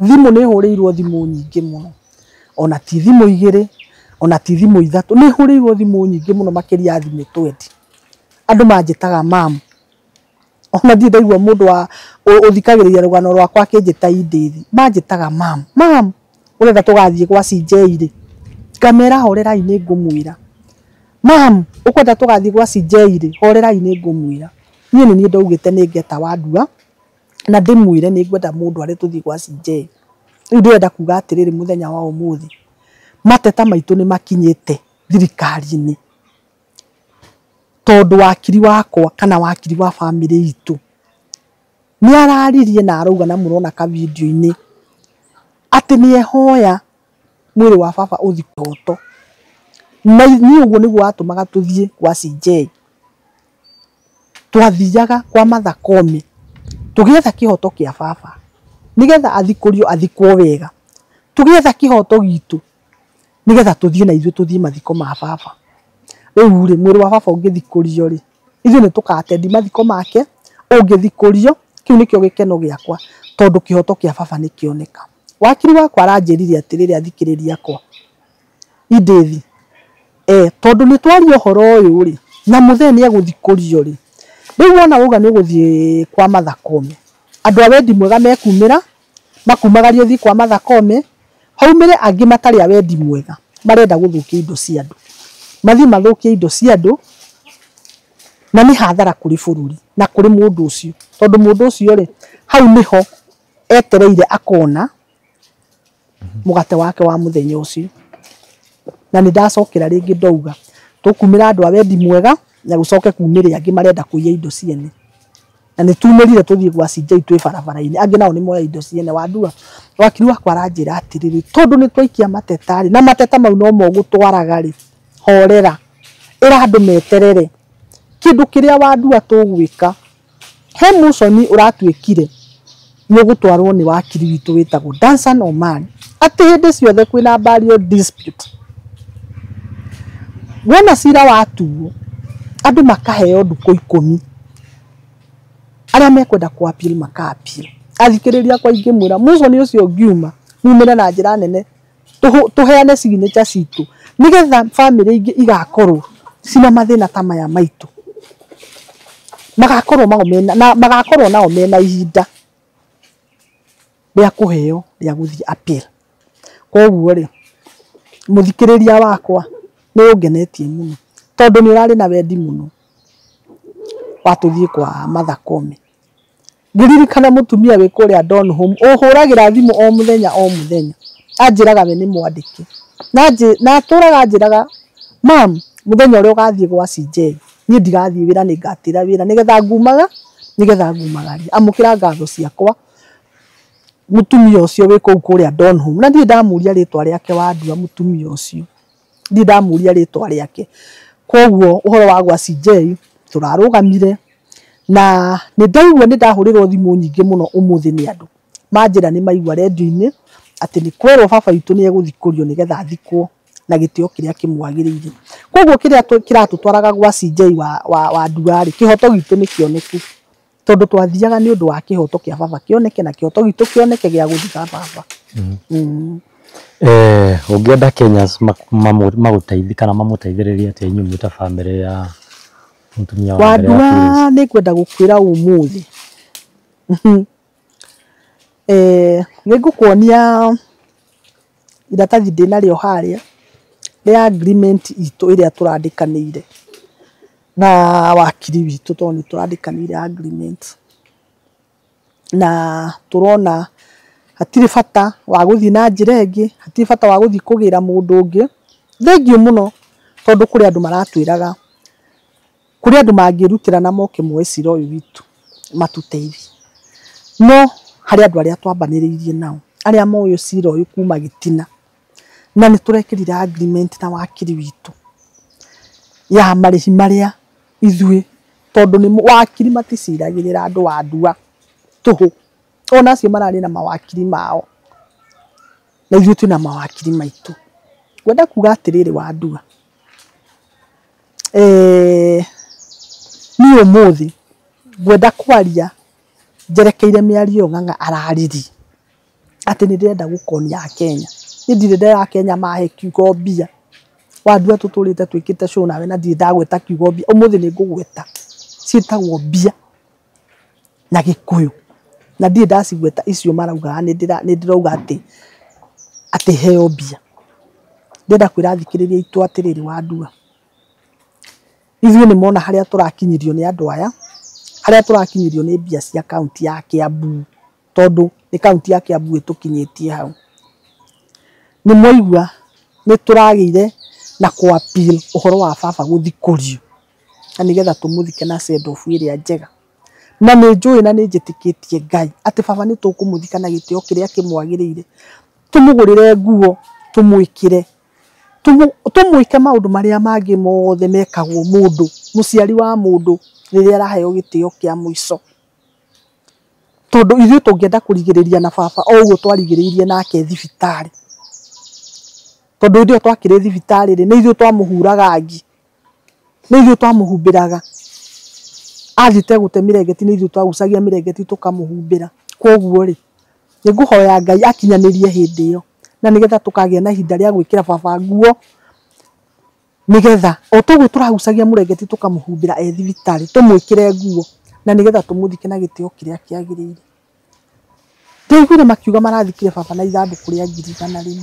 thimu ni huriirwo thimu nyingi muno ona ti thimu igiri ona ti thimu ithatu ni huriirwo thimu nyingi muno makiria thimu 20 andu manjitaga mam ona ndi ndaigua mundu wa uthikagiriria rugano rwakwa akinjita Edith manjitaga mam urenda tugathie kwa CJ ri kamera horerai ni ngumwira mam ukwenda tugathie kwa CJ ri horerai ni ngumwira nie ni ndaugite ni ngeta Wandua na ndimwire ni ngwenda mundu ari tuthie kwa CJ riu ndenda kuga atiriri muthenya wa umuthi mateta maitu ni makinyite thirikari-ini tondu wakiri wakwa kana wakiri wa family itu ni araririe na arauga na murona ka video-ini ati ni ehoya mwiri wa baba uthi kĩhoto na ni uguo niguo atumaga tuthie kwa CJ twathiaga kwa Martha Koome tugietha kĩhoto kĩa baba nigetha athikwo wega tugietha kĩhoto gitu nigetha tuthie na ithuĩ tuthie mathiko ma baba riu ri mwiri wa baba ungithikũrio ri ithuĩ ni tukatendi mathiko make ungithikũrio kiu nikio gĩkeno gĩakwa tondu kĩhoto kĩa baba nĩ kĩoneka wakiri wakwa aranjĩrire atirĩrĩ athikĩrĩria akwa Edith tondu nĩ twaria ũhoro ũyũ ri na mũthee nĩ egũthikũrio ri riu wona uga nĩ ũgũthie kwa Martha Koome andũ a wendi mwega mekumĩra makumagario thi kwa Martha Koome haumĩre angĩ matarĩ a wendi mwega marenda gũthũkia indo cia andũ mathi mathũkia indo cia andũ na nĩ hathara kũrĩ bũrũri na kũrĩ mũndũ ũcio tondu mũndũ ũcio ri hau niho etereire akona mugate wake wa muthenya ũcio na nĩ ndacokera rĩngĩ ndauga tukumĩra andũ a wendi mwega na gucoke kumĩre angĩ marenda kũiya indo ciene na nĩ tumĩrire tuthie kwa CJ twĩ barabara-inĩ angĩ nao nĩ moya indo ciene wandua wakiri wakwa aranjĩra atirĩrĩ tondu nĩ twaikia mateta na mateta mau no mo gũtwaraga ri horera ĩra andũ meterere kindu kiria wandua tũgwĩka he muconi ũratuĩkire nĩ gũtwarwo nĩ wakiri witũ wĩtagwo Dansan Omari ati hĩndĩ ciothe kwĩna burial dispute wona cira watuo andũ makaheo ndukũ 10 arĩa mekwenda ku appeal maka appeal athikĩrĩria kwa ingĩmwĩra muconi ũcio ngiuma mumĩre na njĩra nene tuheane signature citũ nigetha family ingĩ igakorwo cina mathĩna ta maya maitũ magakorwo nao mena ihinda rĩa kũheo rĩa gũthie appeal koguo ri muthikĩrĩria wakwa nĩ ũngenetie mũno tondu nĩ ũrarĩ na wendi mũno watuthie kwa Martha Koome ngiririkana mutumia wĩ kũrĩa Donholm ũhũragĩra thimũ o mũthenya anjĩraga we nĩ mwandĩki na atũraga anjĩraga mam mũthenya ũrĩa ũgathie gwa CJ niĩ ndigathie wĩra nĩ ngatĩra wĩra nigetha ngumagaria amũkĩra ngatho ciakwa mutumia ũcio wĩ kũu kũrĩa Donholm na ndiĩ ndamuria rĩtwa rĩake wandua mutumia ũcio ndiĩ ndamuria rĩtwa rĩake koguo ũhoro wa gwa CJ tũrarũgamire na nĩ ndaigua nĩ ndahũrĩrwo thimũ nyingĩ mũno ũmũthĩ nĩ andũ manjĩra nĩ maigua redio-inĩ atĩ nĩ kwerwo baba witũ nĩ egũthikũrio nĩgetha athikwo na gĩtĩo kĩrĩa kĩmwagĩrĩire koguo kĩrĩa kĩratũtwaraga gwa CJ wa Nduarĩ kĩhoto gitũ nĩ kĩoneku tondu twathiaga nĩ ũndũ wa kĩhoto kĩa baba kĩoneke na kĩhoto gitũ kĩoneke gĩa gũthika baba ũngĩenda Kenyans magũteithie kana mamũteithĩrĩrie atĩ inyuĩ mwĩta family ya mutumia wa Wandua nĩ kwenda gũkwĩra ũmũthĩ nĩ ngũkuonia iratathi ndĩnarĩo harĩa rĩa agreement itũ ĩrĩa tũrandĩkanĩire na wakiri witũ tondũ nĩ tũrandĩkanĩire agreement na tũrona hatirĩ bata wa gũthiĩ na njĩra ĩngĩ hatirĩ bata wa gũthiĩ kũgĩra mũndũ ũngĩ thengiũ mũno tondu kũrĩ andũ maratwĩraga kũrĩ andũ mangĩrutĩra na moke moe cira ũyũ witũ matuteithie no harĩ andũ arĩa twambanĩrĩirie nao arĩa moe cira ũyũ kuma gĩtina na nĩ tũrekĩrire agreement na wakiri witũ ya marĩhi marĩa ithuĩ tondu nĩ wakiri maticiragĩrĩra andũ a Ndua tũhũ ona acio mararĩ na mawakiri mao na ithuĩ twĩna mawakiri maitũ ngwenda kuga atĩrĩrĩ wa Ndua niĩ ũmũthĩ ngwenda kwaria njerekeire mĩario ng'ang'a arariri atĩ nĩ ndĩrenda gũkonia Akenya niĩ ndirĩ ndera Akenya mahe kiugo mbia wa Ndua tũtũrĩte twĩkĩte show nawe na ndirĩ ndagweta kiugo mbia ũmũthĩ nĩ ngũgweta ciĩtagwo mbia na Gĩkũyũ na ndirĩ ndacigweta icio marauga nĩ ndĩrauga atĩ heo mbia ndĩrenda kwĩra thikĩrĩria itũ atĩrĩrĩ wa Ndua ithuĩ nĩ mona harĩa tũrakinyirio nĩ andũ aya harĩa tũrakinyirio nĩ mbia cia kaunti ya Kiambu tondu nĩ kaunti ya Kiambu ĩtũkinyĩtie hau nĩ mwaigua nĩ tũragĩire na ku appeal ũhoro wa baba gũthikũrio na nĩgetha tũmũthike na send off ĩrĩa njega na nĩ njũĩ na nĩ njĩtĩkĩtie Ngai atĩ baba nĩ tũkũmũthika na gĩtĩo kĩrĩa kĩmwagĩrĩire tumugurire nguo tumwikire tumwike maundu maria mangi mothe mekagwo mundu muciari wa mundu riria araheo gitio kia muico tondu ithuĩ tũngĩenda kũrigĩrĩria na baba o ũguo twarigĩrĩirie nake thibitari tondu ithuĩ twakĩrĩ thibitari nĩ ithuĩ twamũhuraga ngi nĩ ithuĩ twamũhumbĩraga athite gũte mirengeti nĩ ithuĩ twagucagia mirengeti tũkamũhumbĩra koguo rĩ nĩngũhoya Ngai akinyanĩrie hĩndĩ ĩyo na nĩgetha tũkagĩa na ihinda rĩa gwĩkĩra baba nguo nĩgetha o tũguo tũragucagia mũrengeti tũkamũhumbĩra thibitari tũmwĩkĩre nguo na nĩgetha tũmũthike na gĩtĩo kĩrĩa kĩagĩrĩire. Ndaiguire makiuga marathikire baba na ithandũkũ rĩa 100,000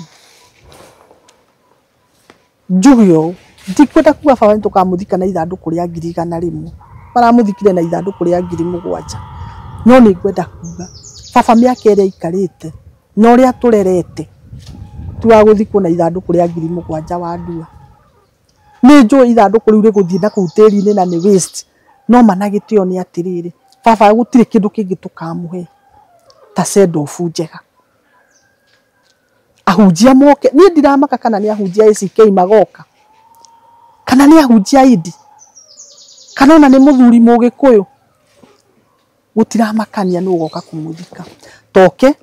njuge ũũ ndikwenda kuga baba nĩtũkamũthika na ithandũkũ rĩa 100,000 maramũthikire na ithandũkũ rĩa 7,000 no nĩngwenda kuga baba mĩaka ĩrĩa aikarĩte na ũrĩa tũrerete ti wa gũthikwo na ithandũkũ rĩa 7,000 wa ndua. Nĩ njũĩ ithandũkũ rĩu rĩgũthiĩ na kũu tĩri-inĩ na nĩ waste no mana gĩtĩo nĩ atĩrĩrĩ baba gũtirĩ kĩndũ kĩngĩ tũkamũhe ta send off njega. Ahunjia moke niĩ ndiramaka kana nĩ ahunjia ACK magoka kana nĩ ahunjia Idi kana ona nĩ mũthuri mũgĩkũyũ gũtiramakania nũ ũgoka kũmũthika toke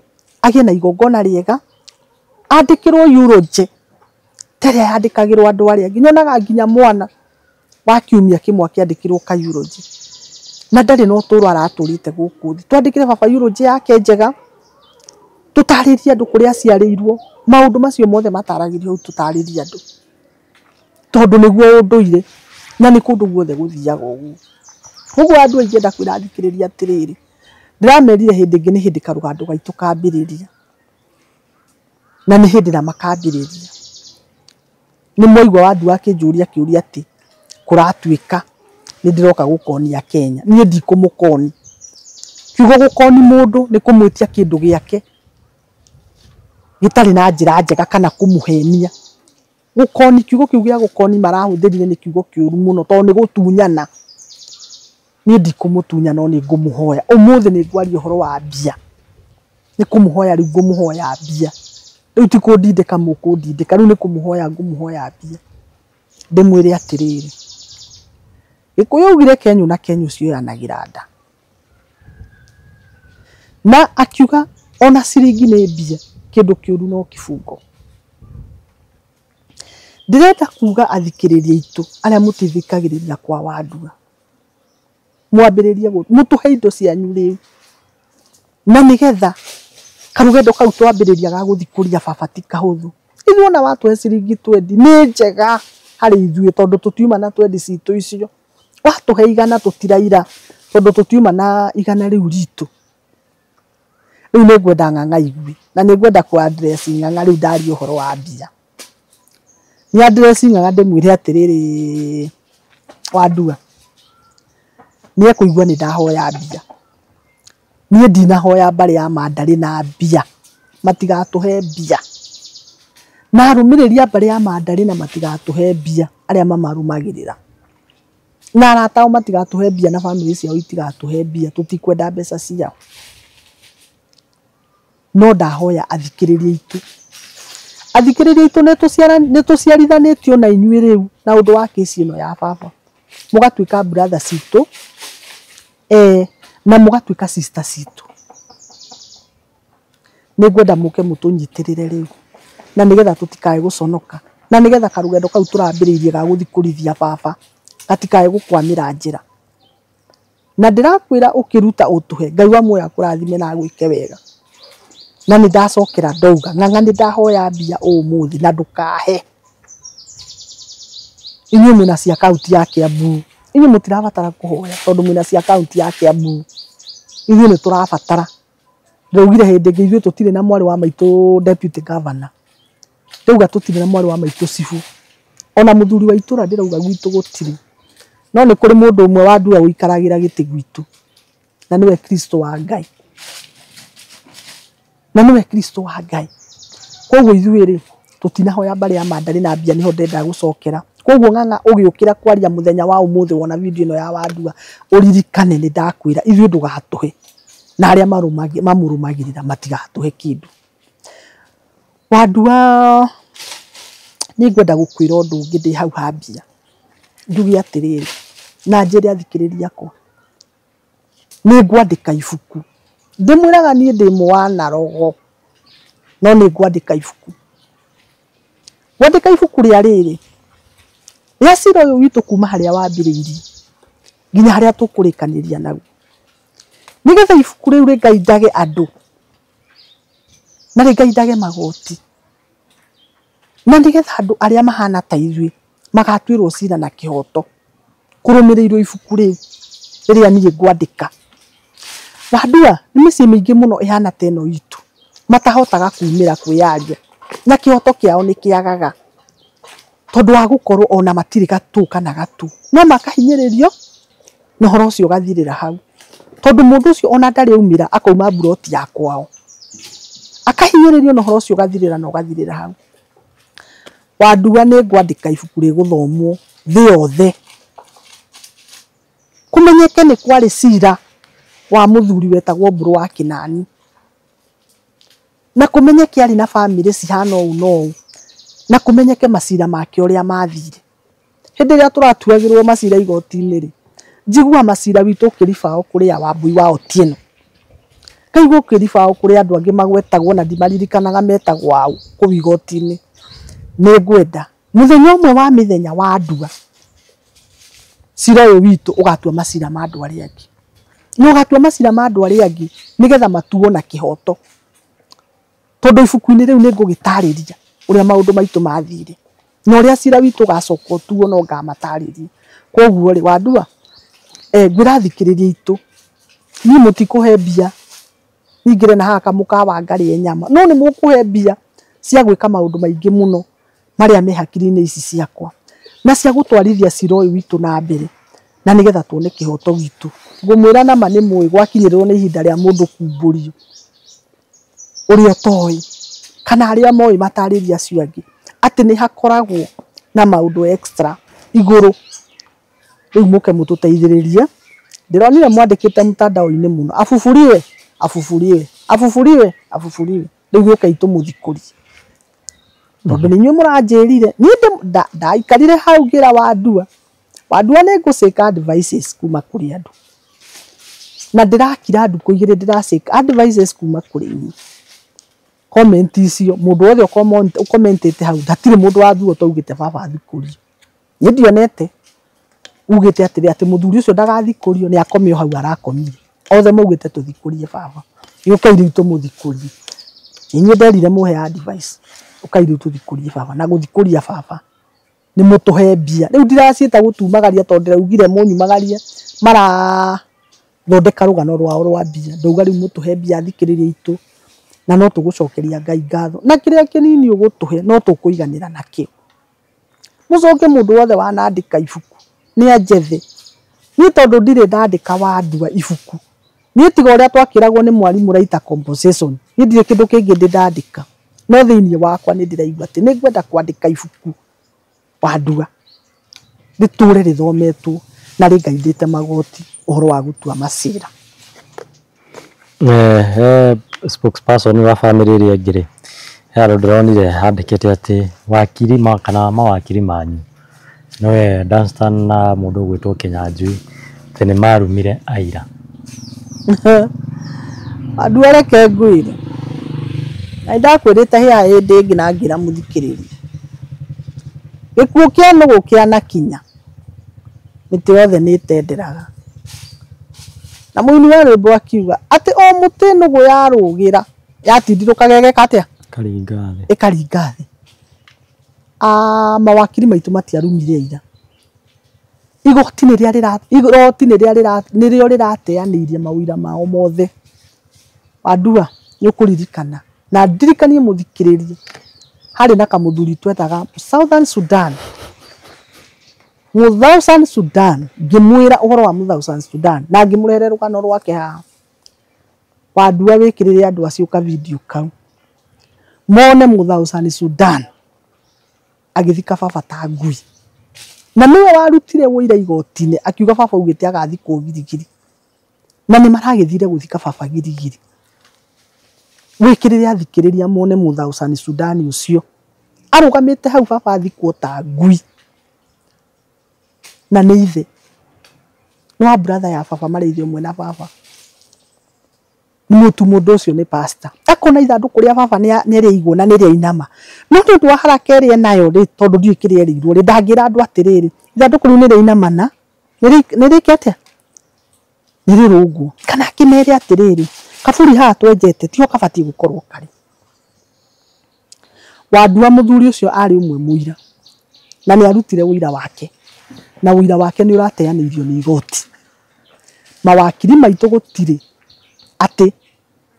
agĩe na igongona rĩega andĩkĩrwo eulogy terĩa yandĩkagĩrwo andũ arĩa angĩ nyonaga nginya mwana wa kiumia kĩmwe akĩandĩkĩrwo ka eulogy na ndarĩ no tũrũ aratũrĩte gũkũ thĩ twandĩkĩre baba eulogy yake njega tũtarĩrie andũ kũrĩa aciarĩirwo maũndũ macio mothe mataragĩrio hau tũtarĩrie andũ tondu nĩguo ũndũire na nĩ kũndũ guothe gũthiaga ũguo. Ũguo andũ aingĩ ndakwĩra thikĩrĩria atĩrĩrĩ ndĩramerire hĩndĩ ĩngĩ nĩ hĩndĩ karũgando gaitũ kambĩrĩria na nĩ hĩndĩ na makambĩrĩria nĩ mwaigua wa Ndua akĩnjũria kĩũria atĩ kũratuĩka nĩ ndĩroka gũkonia Kenya niĩ ndikũmũkoni kiugo gũkoni mũndũ nĩ kũmwĩtia kĩndũ gĩake gĩtarĩ na njĩra njega kana kũmũhenia gũkoni kiugo kĩu gĩa gũkoni marahũthĩrire nĩ kiugo kĩũru mũno tondũ nĩ gũtunyana niĩ ndikũmũtunya no nĩ ngũmũhoya ũmũthĩ nĩ ngwaria ũhoro wa mbia nĩ kũmũhoya rĩu ngũmũhoya mbia rĩu ti kũndindĩka mũkũndindĩka rĩu nĩ kũmũhoya ngũmũhoya mbia ndĩmwĩre atĩrĩrĩ Gĩkũyũ augire Kenyũ na Kenyũ cioyanagĩra nda na akiuga ona ciringi nĩ mbia kĩndũ kĩũru no kĩbungo. Ndĩrenda kuga athikĩrĩria itũ arĩa mũtithikagĩrĩria kwa Wandua mwambĩrĩrie mũtũhe indo cianyu rĩu na nĩgetha karũgendo kau twambĩrĩria ga gũthikũria baba ti kahũthũ. Ithuĩ ona watũhe ciringi 20 nĩ njega harĩ ithuĩ tondũ tũtiuma na 20 citũ icio watũhe 100 tũtiraira tondũ tũtiuma na 100 rĩu ritũ. Rĩu nĩ ngwenda Ng'ang'a igui na nĩ ngwenda ku address Ng'ang'a rĩu ndaria ũhoro wa mbia ni address Ng'ang'a ndĩmwĩre atĩrĩrĩ Wandua nĩ ekũigua nĩ ndahoya mbia niĩ ndinahoya mbarĩ ya Mandarĩ na mbia matigatuhe mbia na arũmĩrĩria mbarĩ ya Mandarĩ na matigatuhe mbia arĩa mamarũmagĩrĩra na aratao matigatuhe mbia na family ciao itigatuhe mbia tutikwenda mbeca ciao no ndahoya athikĩrĩria itũ nĩ tũciarithanĩtio na inyuĩ rĩu na ũndũ wa kesi ĩno ya baba mũgatuĩka brother citũ na mũgatuĩka sister citũ nĩ ngwenda mũke mũtũnyitĩrĩre rĩu na nĩgetha tũtikae gũconoka na nĩgetha karũgendo kau tũrambĩrĩirie ga gũthikũrithia baba gatikae gũkwamĩra njĩra na ndĩrakwĩra ũkĩruta ũtũhe Ngai wa muoyo akũrathime na gwĩke wega na nĩ ndacokera ndauga Ng'ang'a nĩ ndahoya mbia ũmũthĩ na ndũkahe inyuĩ mwĩna cia akaunti ya Kiambu inyuĩ mũtirabatara kũhoya tondũ mwĩna cia akaunti ya Kiambu ithuĩ nĩ tũrabatara ndaugire hĩndĩ ĩngĩ ithuĩ tũtirĩ na mwarĩ wa maitũ deputy governor ndauga tũtirĩ na mwarĩ wa maitũ cibu ona mũthuri wa itũra ndĩrauga gwitũ gũtirĩ no nĩ kũrĩ mũndũ ũmwe wa Ndua ũikaragĩra gĩtĩ gwitũ na nĩwe Kristo wa Ngai koguo ithuĩ rĩ tũtinahoya mbarĩ ya Mandarĩ na mbia niho ndenda gũcokera koguo Ng'ang'a ũgĩũkĩra kwaria mũthenya wa ũmũthĩ wona video ĩno ya Wandua ũririkane nĩ ndakwĩra ithuĩ ndũgatũhe na arĩa mamũrũmagĩrĩra matigatuhe kĩndũ Wandua nĩ ngwenda gũkwĩra ũndũ ũngĩ ndĩ hau hambia njuge atĩrĩrĩ na njĩre athikĩrĩria akwa nĩ ngwandĩka ibuku ndĩmwĩraga niĩ ndĩ mwana rogo no nĩ ngwandĩka ibuku rĩa rĩrĩ rĩa cira ũyũ witũ kuma harĩa wambĩrĩirie nginya harĩa tũkũrĩkanĩria naguo nĩgetha ibuku rĩu rĩgaindage andũ na rĩgaindage magoti na nĩgetha andũ arĩa mahana ta ithuĩ magatuĩrwo cira na kĩhoto kũrũmĩrĩirwo ibuku rĩu rĩrĩa niĩ ngwandĩka. Wandua nĩ mĩciĩ mĩingĩ mũno ĩhana ta ĩno itũ matahotaga kumĩra kwĩyaria na kĩhoto kĩao nĩ kĩagaga tondũ wa gũkorwo ona matirĩ gatũ kana gatũ no makahinyĩrĩrio na ũhoro ũcio ũgathirĩra hau tondũ mũndũ ũcio ona ndarĩ aumĩra akauma mburoti ya kwao akahinyĩrĩrio na ũhoro ũcio ũgathirĩra hau. Wandua nĩ ngwandĩka ibuku rĩgũthomwo thĩ yothe kũmenyeke nĩ kwarĩ cira wa mũthuri wetagwo Mbũrũ wa Kĩnani na kũmenyeke arĩ na bamĩrĩ cihana ũũ na ũũ na kũmenyeke macira make ũrĩa mathire. Hĩndĩ ĩrĩa tũratuagĩrwo macira igoti-inĩ rĩ njigua macira witũ ũkĩribaũ kũrĩ ya Wambui wa Otieno kaigua ũkĩribaũ kũrĩ andũ angĩ magwetagwo na ndimaririkanaga metagwo au kũu igoti-inĩ. Nĩ ngwenda mũthenya ũmwe wa mĩthenya wa Ndua cira ũyũ witũ ũgatua macira ma andũ arĩa angĩ na ũgatua macira ma andũ arĩa angĩ nĩgetha matuo na kĩhoto tondũ ibuku-inĩ rĩu nĩ ngũgĩtarĩria ũrĩa maũndũ maitũ mathire na ũrĩa cira witũ ũgacoka ũtuo no ngamatarĩria. Koguo rĩ Wandua ngwĩra athikĩrĩria itũ niĩ mũtikũhe mbia ingĩre na haha kamũkawa ngarĩe nyama no nĩ mũkũhe mbia cia gwĩka maũndũ maingĩ mũno marĩa me hakiri-inĩ ici ciakwa na cia gũtwarithia cira ũyũ witũ na mbere na nĩgetha tuone kĩhoto witũ. Ngũmwĩra nama nĩ mũĩ gwakinyĩrĩrwo nĩ ihinda rĩa mũndũ kumbũrio ũrĩa ũtoĩ kana arĩa moĩ matarĩria acio angĩ atĩ nĩ hakoragwo na maũndũ extra igũrũ. Rĩu mũke mũtũteithĩrĩrie ndĩronire mwandĩkĩte mtandao-inĩ mũno afufuriwe rĩu gĩũkai tũmũthikũrie tondũ nĩ inyuĩ mũranjĩrire niĩ ndaikarire hau ngĩra Wandua nĩ ngũ-seek advices kuma kũrĩ andũ na ndĩrakira ndukũ igĩrĩ ndĩra-seek advices kuma kũrĩ inyuĩ. Comment icio mũndũ wothe ũkomentĩte hau hatirĩ mũndũ wathuo taugĩte baba thikũrio niĩ ndionete ugĩte atĩ mũthuri ũcio ndagathikũrio nĩ akomio hau arakomire othe maugĩte tũthikũrie baba gĩũkai rĩu tũmũthikũrie. Inyuĩ nderire mũhe advice ũkai rĩu tũthikũrie baba na gũthikũria baba nĩ mũtũhe mbia rĩu ndiraciĩta gũtumagaria tondũ ndĩraugire mũnyumagarie marathondeka rũgano rwao rwa mbia ndauga rĩu mũtũhe mbia athikĩrĩria itũ na no tũgũcokeria Ngai ngatho na kĩrĩa kĩnini ũgũtũhe no tũkũiganĩra nakĩo. Mũcoke mũndũ wothe wanandĩka ibuku nĩ anjethe niĩ tondũ ndirĩ ndandĩka Wandua ibuku niĩ tiga ũrĩa twakĩragwo nĩ mwarimũ Raita compensation niĩ ndirĩ kĩndũ kĩngĩ ndĩndandĩka no thĩinĩ wakwa nĩ ndĩraigua atĩ nĩ ngwenda kwandĩka ibuku Wandua rĩtũre rĩthometwo na rĩgaithĩte magoti ũhoro wa gũtua macira. Spokesperson wa family ĩrĩa ĩngĩ rĩ handũ ndĩronire handĩkĩte atĩ wakiri kana mawakiri manyu nowe Danstan na mũndũ ũgwĩtwo Kĩnyanjui atĩ nĩ marumire aira. Wandua reke ngwĩre na ndakwĩrĩte hĩa hĩndĩ ĩngĩ na ngĩra mũthikĩrĩria gĩkuũ kĩa nũgũ kĩanakinya mĩtĩ yothe nĩ ĩtenderaga na mũini wa rwĩmbo akiuga atĩ o mũtĩ nũgũ yarũgĩra yatindirũka gegeka atĩa ĩkaringa thĩ. Mawakiri maitũ matiarumire ira igoti nĩrĩo rĩrateanĩirie mawĩra mao mothe. Wandua nĩ ũkũririkana na ndirikanie mũthikĩrĩrie harĩ na kamũthuri twetaga Southern Sudan ngĩmwĩra ũhoro wa Southern Sudan na ngĩmũrehere rũgano rwake haha. Wandua wĩkĩrĩre andũ acio ka video kau mone Southern Sudan agĩthika baba ta ngui na nĩwe warutire wĩira igoti-inĩ akiuga baba ugĩte agathikwo Girigiri na nĩ maragĩthire gũthika baba Girigiri. wikirire athikiriria mone Muthaucani Sudani ucio arugamite hau baba athikwo ta ngui na nĩ ithe no brother ya baba marĩithio mwe na baba mutu mundu ucio ni pastor akona ithanduku ria baba nĩ rĩigwo na nĩ rĩa inama no tondu wa haraka ĩrĩa nayo rĩ tondu ndiũ kĩrĩa rĩirwo rĩ ndangira andu atiriri ithanduku rĩu nĩ rĩa inama na nĩ rĩkĩate nĩ rĩrũngwo kana kĩmere atiriri kaburi haha twenjete tio kabati gukorwo kari Wandua muthuri ucio ari umwe muira na nĩ arutire wĩira wake na wĩira wake nĩ ũrateanĩirio nĩ igoti mawakiri maitũ gũtirĩ ati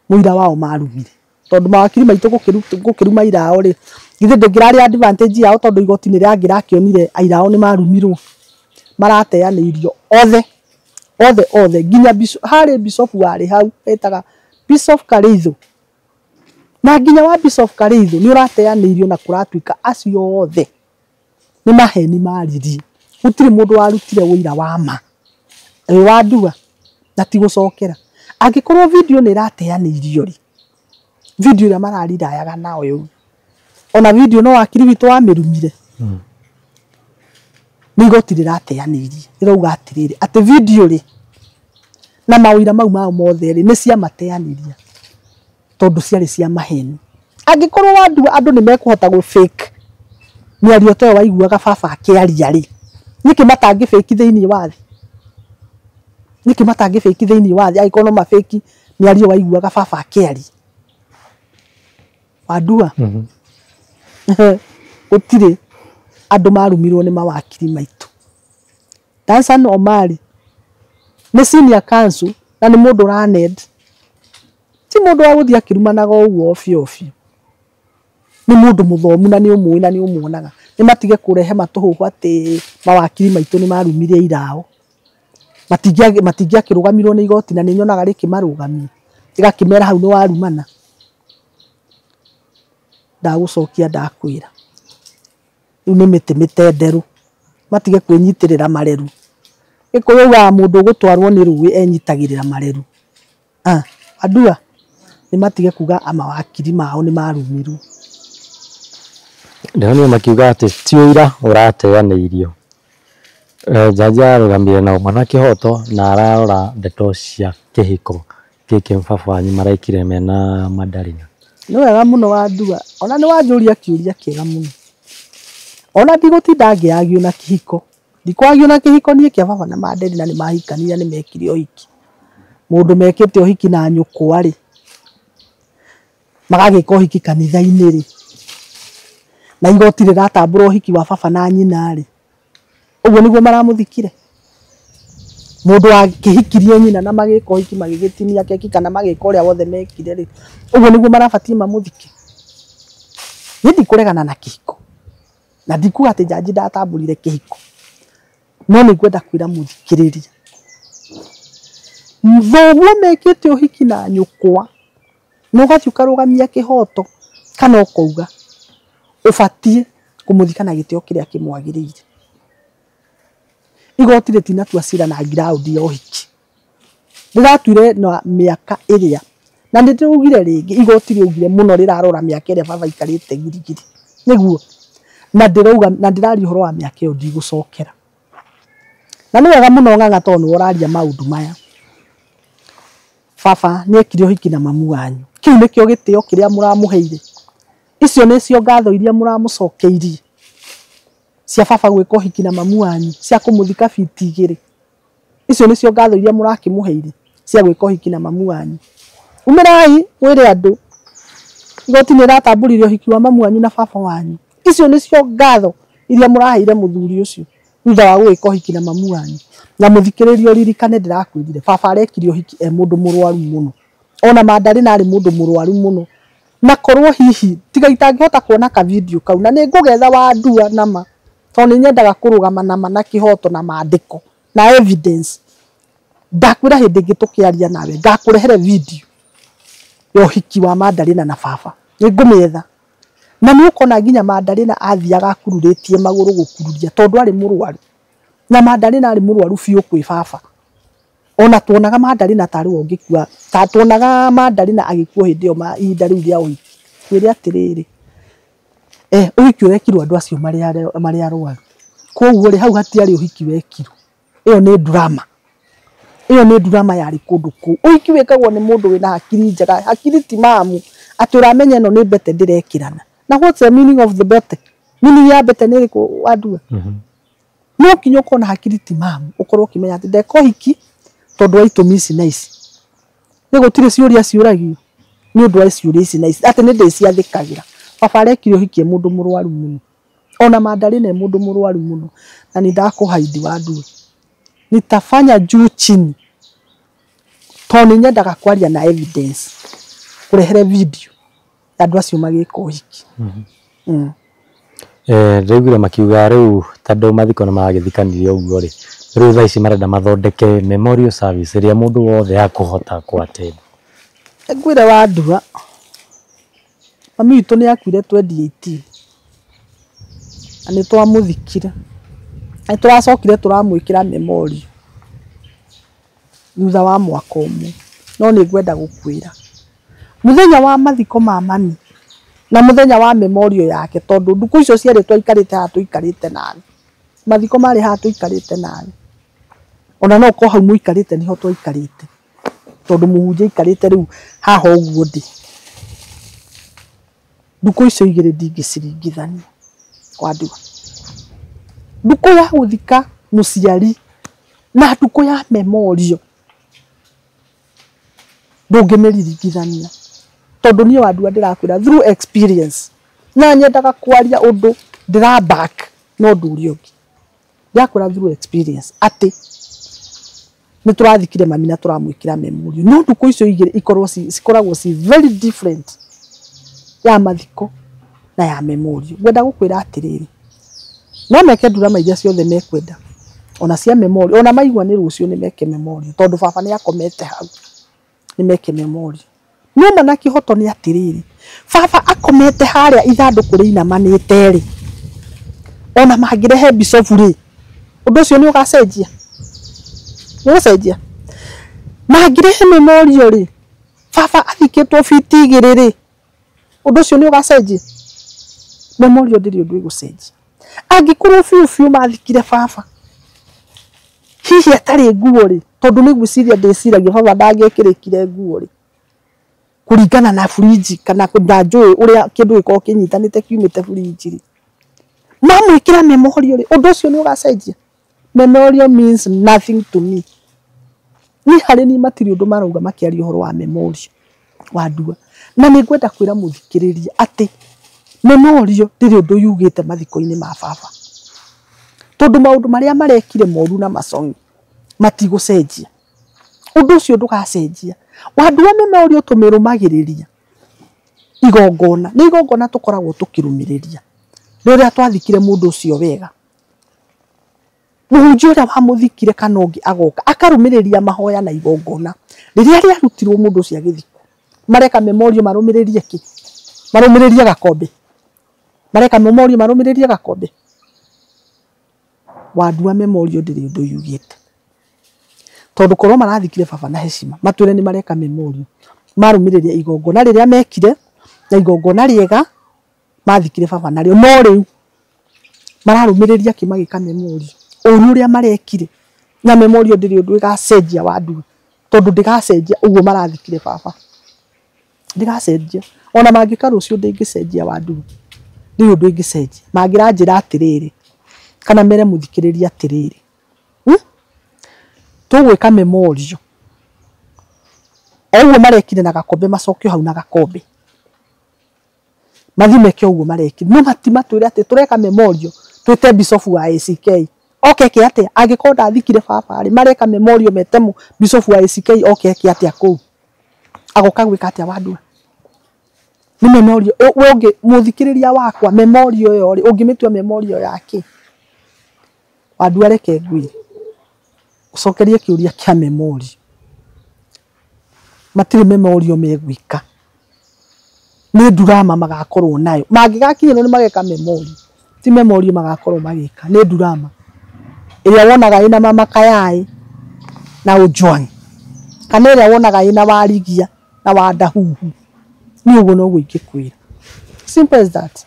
muira wao marumire tondu mawakiri maitũ gũkĩruma irao ri githĩ ndĩngĩrarĩ advantage yao tondu igoti nĩ rĩangĩrakĩonire airao nĩ marumirwo marateanĩirio othe nginya harĩ bishop warĩ hau etaga Bishop Karithu na nginya wa Bishop Karithu nĩ ũrateanĩirio na kũratuĩka acio othe nĩ maheni mariri gũtirĩ mũndũ warutire wĩira wa ma Wandua na ti gũcokera angĩkorwo video nĩ ĩrateanĩirio ri video ĩrĩa mararirayaga nao yo ona video no wakiri witũ wa mĩrumire nĩ igoti rĩrateanĩirie rĩrauga atirĩrĩ atĩ video ri na mawĩra mau mao mothe ri nĩ cia mateanĩria tondu ciarĩ cia maheni angĩkorwo Wandua andũ nĩ mekũhota gũ fake nĩ ario tayo waiguaga baba akĩaria ri nĩkĩ matangĩ fake thĩinĩ wa thĩ nĩkĩ matangĩ fake thĩinĩ wa thĩ angĩkorwo no ma fake nĩ ario waiguaga baba akĩaria Wandua gũtirĩ andũ marumirwo nĩ mawakiri maitũ Dansan Omari nĩ senior counsel na nĩ mũndũ raned ti mũndũ wa gũthia kĩrumanaga ũguo ofio nĩ mũndũ mũthomu na nĩ ũmũĩ na nĩ ũmuonaga nĩ matige kũrehe matũhũhũ atĩ mawakiri maitũ nĩ marumire irao matingĩakĩrũgamirwo nĩ igoti na nĩ nyonaga rĩkĩmarũgamia ĩgakĩmera hau nĩ warumana ndagũcokia ndakwĩra rĩu nĩ mĩtĩ mĩtenderũ matige kwĩnyitĩrĩra mareru gĩkũyũ wa mũndũ gũtwarwo nĩ rũĩ enyitagĩrĩra mareru Wandua nĩ matige kuga amawakiri mao nĩ marumirwo ndĩronio makiuga atĩ ti ũira ũrateanĩirio jaji arũgamire na ũma na kĩhoto na ararora ndeto cia kĩhiko gĩkĩ baba wanyu maraikire mena Madarina nĩ wega mũno Wandua ona nĩ wanjũria kĩũria kĩega mũno ona ndigũtinda ngĩagio na kĩhiko ndikwagio na kĩhiko niĩ kĩa baba na Madarina nĩ mahikanire nĩ mekire ũhiki mũndũ mekĩte ũhiki na nyũkwa rĩ magagĩka ũhiki kanitha-inĩ rĩ na igoti rĩratambũra ũhiki wa baba na nyina rĩ ũguo nĩguo maramũthikire mũndũ akĩhikirie nyina na magĩka ũhiki magĩgĩtinia keki kana magĩka ũrĩa wothe mekire rĩ ũguo nĩguo marabatie mamũthike niĩ ndikũregana na kĩhiko na ndikuga atĩ jaji ndatambũrire kĩhiko no nĩ ngwenda kwĩra mũthikĩrĩria thoguo mekĩte ũhiki na nyũkwa no ũgathiĩ ũkarũgamia kĩhoto kana ũkauga ũbatie kũmũthika na gĩtĩo kĩrĩa kĩmwagĩrĩire igoti rĩtinatua cira na ground ya ũhiki rĩratuire na mĩaka ĩrĩa na nĩ ndĩrugire rĩngĩ igoti rĩugire mũno rĩrarora mĩaka ĩrĩa baba ikarĩte girigiri nĩguo na ndĩrauga na ndĩraria ũhoro wa mĩaka ĩyo ndigũcokera na nĩ wega mũno ng'ang'a tondũ nĩ ũraria maũndũ maya baba nĩ ekire ũhiki na mamu wanyu kĩu nĩkĩo gĩtĩo kĩrĩa mũramũheire icio nĩcio ngatho iria mũramũcokeirie cia baba gwĩka ũhiki na mamu wanyu cia kũmũthika biti 2 icio nĩcio ngatho iria mũrakĩmũheire cia gwĩka ũhiki na mamu wanyu umĩrai mwĩre andũ igoti nĩ rĩratambũrire ũhiki wa mamu wanyu na baba wanyu icio nĩcio ngatho iria mũraheire mũthuri ũcio thutha wa gwĩka ũhiki na mamu wanyu na mũthikĩrĩrio ririkane ndĩrakwĩrire baba arekire ũhiki mũndũ mũrwaru mũno ona Madarina arĩ mũndũ mũrwaru mũno na korwo hihi tiga itangĩhota kuona ka video kau na nĩ ngũgetha Wandua nama tondũ nĩ nyendaga kũrũgama nama na kĩhoto na maandĩko na evidence ndakwĩra hĩndĩ ĩngĩ tũkĩaria nawe ngakũrehere video ya ũhiki wa Madarina na baba nĩ ngũmĩetha na nĩ ũkona nginya Madarina athiaga akururĩtie magũrũ gũkururia tondũ arĩ mũrwaru na Madarina arĩ mũrwaru biũ kwĩ baba ona tuonaga Madarina tarĩ ongĩkua ta tuonaga Madarina agĩkuo hĩndĩ ĩyo ihinda rĩu rĩa ũhiki twĩre atĩrĩrĩ ũhiki ũrekirwo andũ acio marĩ arwaru koguo rĩ hau hatiarĩ ũhiki wekirwo ĩyo nĩ drama yarĩ kũndũ kũu ũhiki wĩkagwo nĩ mũndũ wĩna hakiri njega hakiri timamu atĩ ũramenya ĩno nĩ mbete ndĩrekĩrana na what's the meaning of the bete meaning ya mbete nĩ ĩrĩkũ Wandua no kinya ũkorwo na hakiri timamu ũkorwo ũkĩmenya atĩ ndeka ũhiki tondũ wa itũmi ici na ici nĩ gũtirĩ ciũria ciũragio nĩ ũndũ wa ciũria ici na ici atĩ nĩ ndĩciathĩkagĩra baba arekire ũhiki mũndũ mũrwaru mũno ona Madarina mũndũ mũrwaru mũno na nĩndakũhaidi Wandua nitafanya juu chini tondũ nyendaga kwaria na evidence kurehere video andũ acio magĩka ũhiki Rĩu makiuga rĩu tondũ mathiko nĩ magĩthikanirie ũguo rĩ rĩu thaa ici marenda mathondeke memorial service ĩrĩa mũndũ wothe akũhota kũattend. Ngwĩre Wandua mami witũ nĩ akuire 2018 na nĩ twamũthikire na tũracokire tũramwĩkĩra memorial thutha wa mwaka ũmwe no nĩ ngwenda gũkwĩra mũthenya wa mathiko ma mami na mũthenya wa memorial yake tondũ ndukũ icio ciarĩ twaikarĩte haha tũikarĩte nawe mathiko marĩ haha tũikarĩte nawe ona no ko hau mũikarĩte niho twaikarĩte tondũ mũhunjia ikarĩte rĩu haha ũguo ndĩ ndukũ icio igĩrĩ ndingĩciringithania Wandua ndukũ ya gũthika mũciari na ndukũ ya memorial ndũngĩmĩririkithania tondũ niĩ Wandua ndĩrakwĩra through experience na nyendaga kwaria ũndũ ndĩraback no ũndũ ũrĩa ũngĩ ndakwĩra through experience atĩ nĩ tũrathikire mami na tũramwĩkĩra memorial no ndukũ icio igĩrĩ cikoragwo very different ya mathiko na ya memorial ngwenda gũkwĩra atĩrĩrĩ no meke drama iria ciothe mekwenda ona cia memorial ona maigua nĩ rũciũ nĩ meke memorial tondũ baba nĩ akomete hau nĩ meke memorial no mana kihoto nĩ atĩrĩrĩ baba akomete harĩa ithandũkũ rĩinamanĩte rĩ ona mangĩrehe bishop rĩ ũndũ ũcio nĩ ũgacenjia mangĩrehe memorial rĩ baba athikĩtwo biti igĩrĩ rĩ ũndũ ũcio nĩ ũgacenjia memorial ndĩrĩ ũndũ ĩgũcenjia angĩkorwo biũ mathikire baba hihi atarĩ nguo rĩ tondũ nĩ gwĩciria ndĩciragia baba ndangĩkĩrĩkire nguo rĩ kũringana na fridge kana njũĩ ũrĩa kĩndũ gĩkorwo kĩnyitanĩte kiumĩte fridge rĩ mamwĩkĩra memorial rĩ ũndũ ũcio nĩ ũgacenjia memorial means nothing to me ni harĩ ni matirĩ ũndũ marauga makĩaria ũhoro wa memorial Wandua na nĩ ngwenda kwĩra mũthikĩrĩria atĩ memorial ndĩrĩ ũndũ yugĩte mathiko-inĩ ma baba tondũ maũndũ marĩa marekire moru na macong'i matigũcenjia ũndũ ũcio ndũgacenjia Wandua memorial tũmĩrũmagĩrĩria igongona nĩ igongona tũkoragwo tũkĩrũmĩrĩria rĩrĩa twathikire mũndũ ũcio wega mũhunjia ũrĩa wamũthikire kana ũngĩ agoka akarũmĩrĩria mahoya na igongona rĩrĩa rĩarutirwo mũndũ ũcio agĩthikwo mareka memorial marũmĩrĩrie kĩ marũmĩrĩrie gakombe mareka memorial marũmĩrĩrie gakombe Wandua memorial ndĩrĩ ũndũ yugĩte tondũ korwo marathikire baba na heshima matwĩre nĩ mareka memorial marũmĩrĩria igongona rĩrĩa mekire na igongona rĩega mathikire baba narĩo no rĩu mararũmĩrĩria kĩ magĩka memorial ũru ũrĩa marekire na memorial ndĩrĩ ũndũ ĩgacenjia Wandua tondũ ndĩgacenjia ũguo marathikire baba ndĩgacenjia ona mangĩka rũciũ ndĩngĩcenjia Wandua ndĩrĩ ũndũ ĩngĩcenjia mangĩranjĩra atĩrĩrĩ kana mere mũthikĩrĩria atĩrĩrĩ tũgwĩka memorial ũguo marekire na gakombe macokio hau na gakombe mathi meke ũguo marekire no matimatwĩre atĩ tũreka memorial twĩte bishop wa ACK okeke atĩa angĩkorwo ndathikire baba rĩ mareka memorial metemo bishop wa ACK okeke atĩa kũu agoka gwĩka atĩa Wandua ni memorial we ũngĩ mũthikĩrĩria wakwa memorial ĩyo rĩ ũngĩmĩtua memorial yake Wandua reke ngwĩre ũcokerie kĩũria kĩa memorial matirĩ memorial megwĩka nĩ drama magakorwo nayo mangĩgakinyĩrwo nĩ mageka memorial ti memorial magakorwo magĩka nĩ drama ĩrĩa wonaga ĩna mamaka yaĩ na Ojwang kana ĩrĩa wonaga ĩna warigia na wandahuhu ni ũguo no ingĩkwĩra simple as that.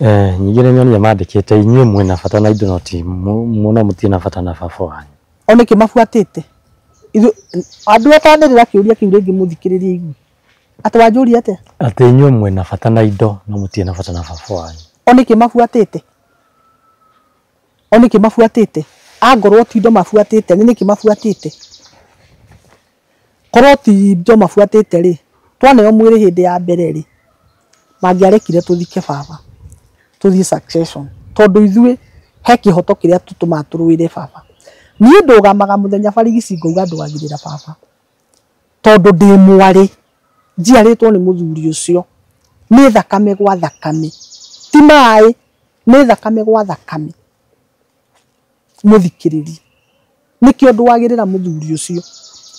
Nyingĩ nĩ nyonia mandĩkĩte inyuĩ mwĩna bata na indo no ti mũno mũtirĩ na bata na baba wanyu. O nĩkĩ mabuatĩte andũ atanĩrĩra kĩũria kĩu rĩngĩ mũthikĩrĩrie igui atĩ wanjũria atĩa atĩ inyuĩ mwĩna bata na indo no mũtirĩ na bata na baba wanyu. O nĩkĩ mabuatĩte angorwo ti indo mabuatĩte nĩ nĩkĩ mabuatĩte korwo ti indo mabuatĩte rĩ twaneo mwĩrĩ hĩndĩ ya mbere rĩ mangĩarekire tũthike baba tũthiĩ succession tondũ ithuĩ he kĩhoto kĩrĩa tũtũmaga tũrũĩre baba. Niĩ ndũgamaga mũthenya barigici ngauga ndwagĩrĩra baba tondũ ndĩ mwarĩ njiarĩtwo nĩ mũthuri ũcio nĩ thakame gwa thakame ti maĩ nĩ thakame gwa thakame mũthikĩrĩri nĩkĩo ndwagĩrĩra mũthuri ũcio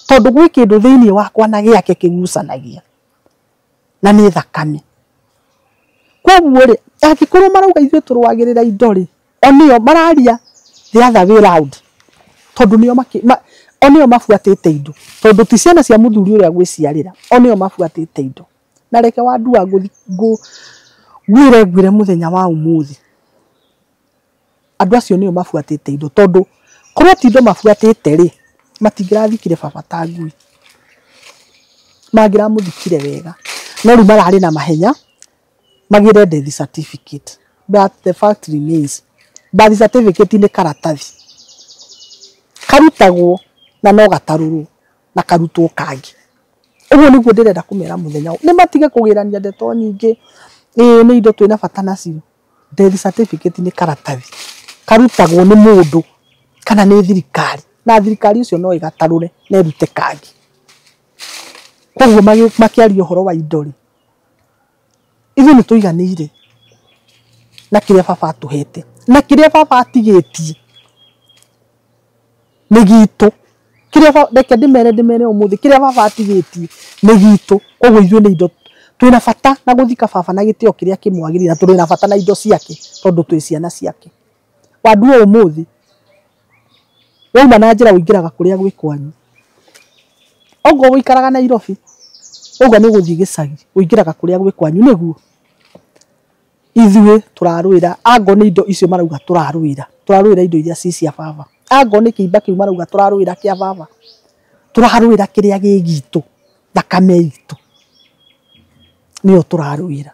tondũ gwĩ kĩndũ thĩinĩ wakwa na gĩake kĩgucanagia na nĩ thakame. Koguo rĩ angĩkorwo marauga ithuĩ tũrwagĩrĩra indo rĩ onio mararia the other way round tondũ onio mabuatĩte indo tondũ ti ciana cia mũthuri ũrĩa gwĩciarĩra onio mabuatĩte indo na reke Wandua ngwĩre mũthenya wa ũmũthĩ andũ acio nĩo mabuatĩte indo tondũ korwo ti indo mabuatĩte rĩ matingĩrathikire baba ta ngui mangĩramũthikire wega no rĩu mararĩ na mahenya magĩre death certificate but the fact remains birth certificate nĩ karatathi karutagwo na no gatarũrwo na karutwo kangĩ. Ũguo nĩguo ndĩrenda kũmera mũthenya nĩ matige kũgĩrania ndeto nyingĩ nĩ indo twĩna bata nacio. Death certificate nĩ karatathi karutagwo nĩ mũndũ kana nĩ thirikari na thirikari ũcio no ĩgatarũre na ĩrute kangĩ. Koguo makĩaria ũhoro wa indo rĩ ithuĩ nĩ tũiganĩire na kĩrĩa baba atũhete na kĩrĩa baba atigĩtie nĩ gitũ kĩrĩa reke ndĩmere ũmũthĩ kĩrĩa baba atigĩtie nĩ gitũ. Koguo ithuĩ nĩ indo twĩna bata na gũthika baba na gĩtĩo kĩrĩa kĩmwagĩrĩire na tũrĩ na bata na indo ciake tondũ twĩ ciana ciake. Wandua ũmũthĩ wauma na njĩra ũingĩraga kũrĩa gwĩ kwanyu ogo ũikaraga Nairobi ũguo nĩ gũthiĩ gĩcagi ũingĩraga kũrĩa gwĩ kwanyu nĩguo. Ithuĩ tũrarũĩra ango nĩ indo icio marauga tũrarũĩra indo iria ci cia baba ango nĩ kĩimba kĩu marauga tũrarũĩra kĩa baba tũrarũĩra kĩrĩa gĩ gitũ thakame itũ nĩyo tũrarũĩra.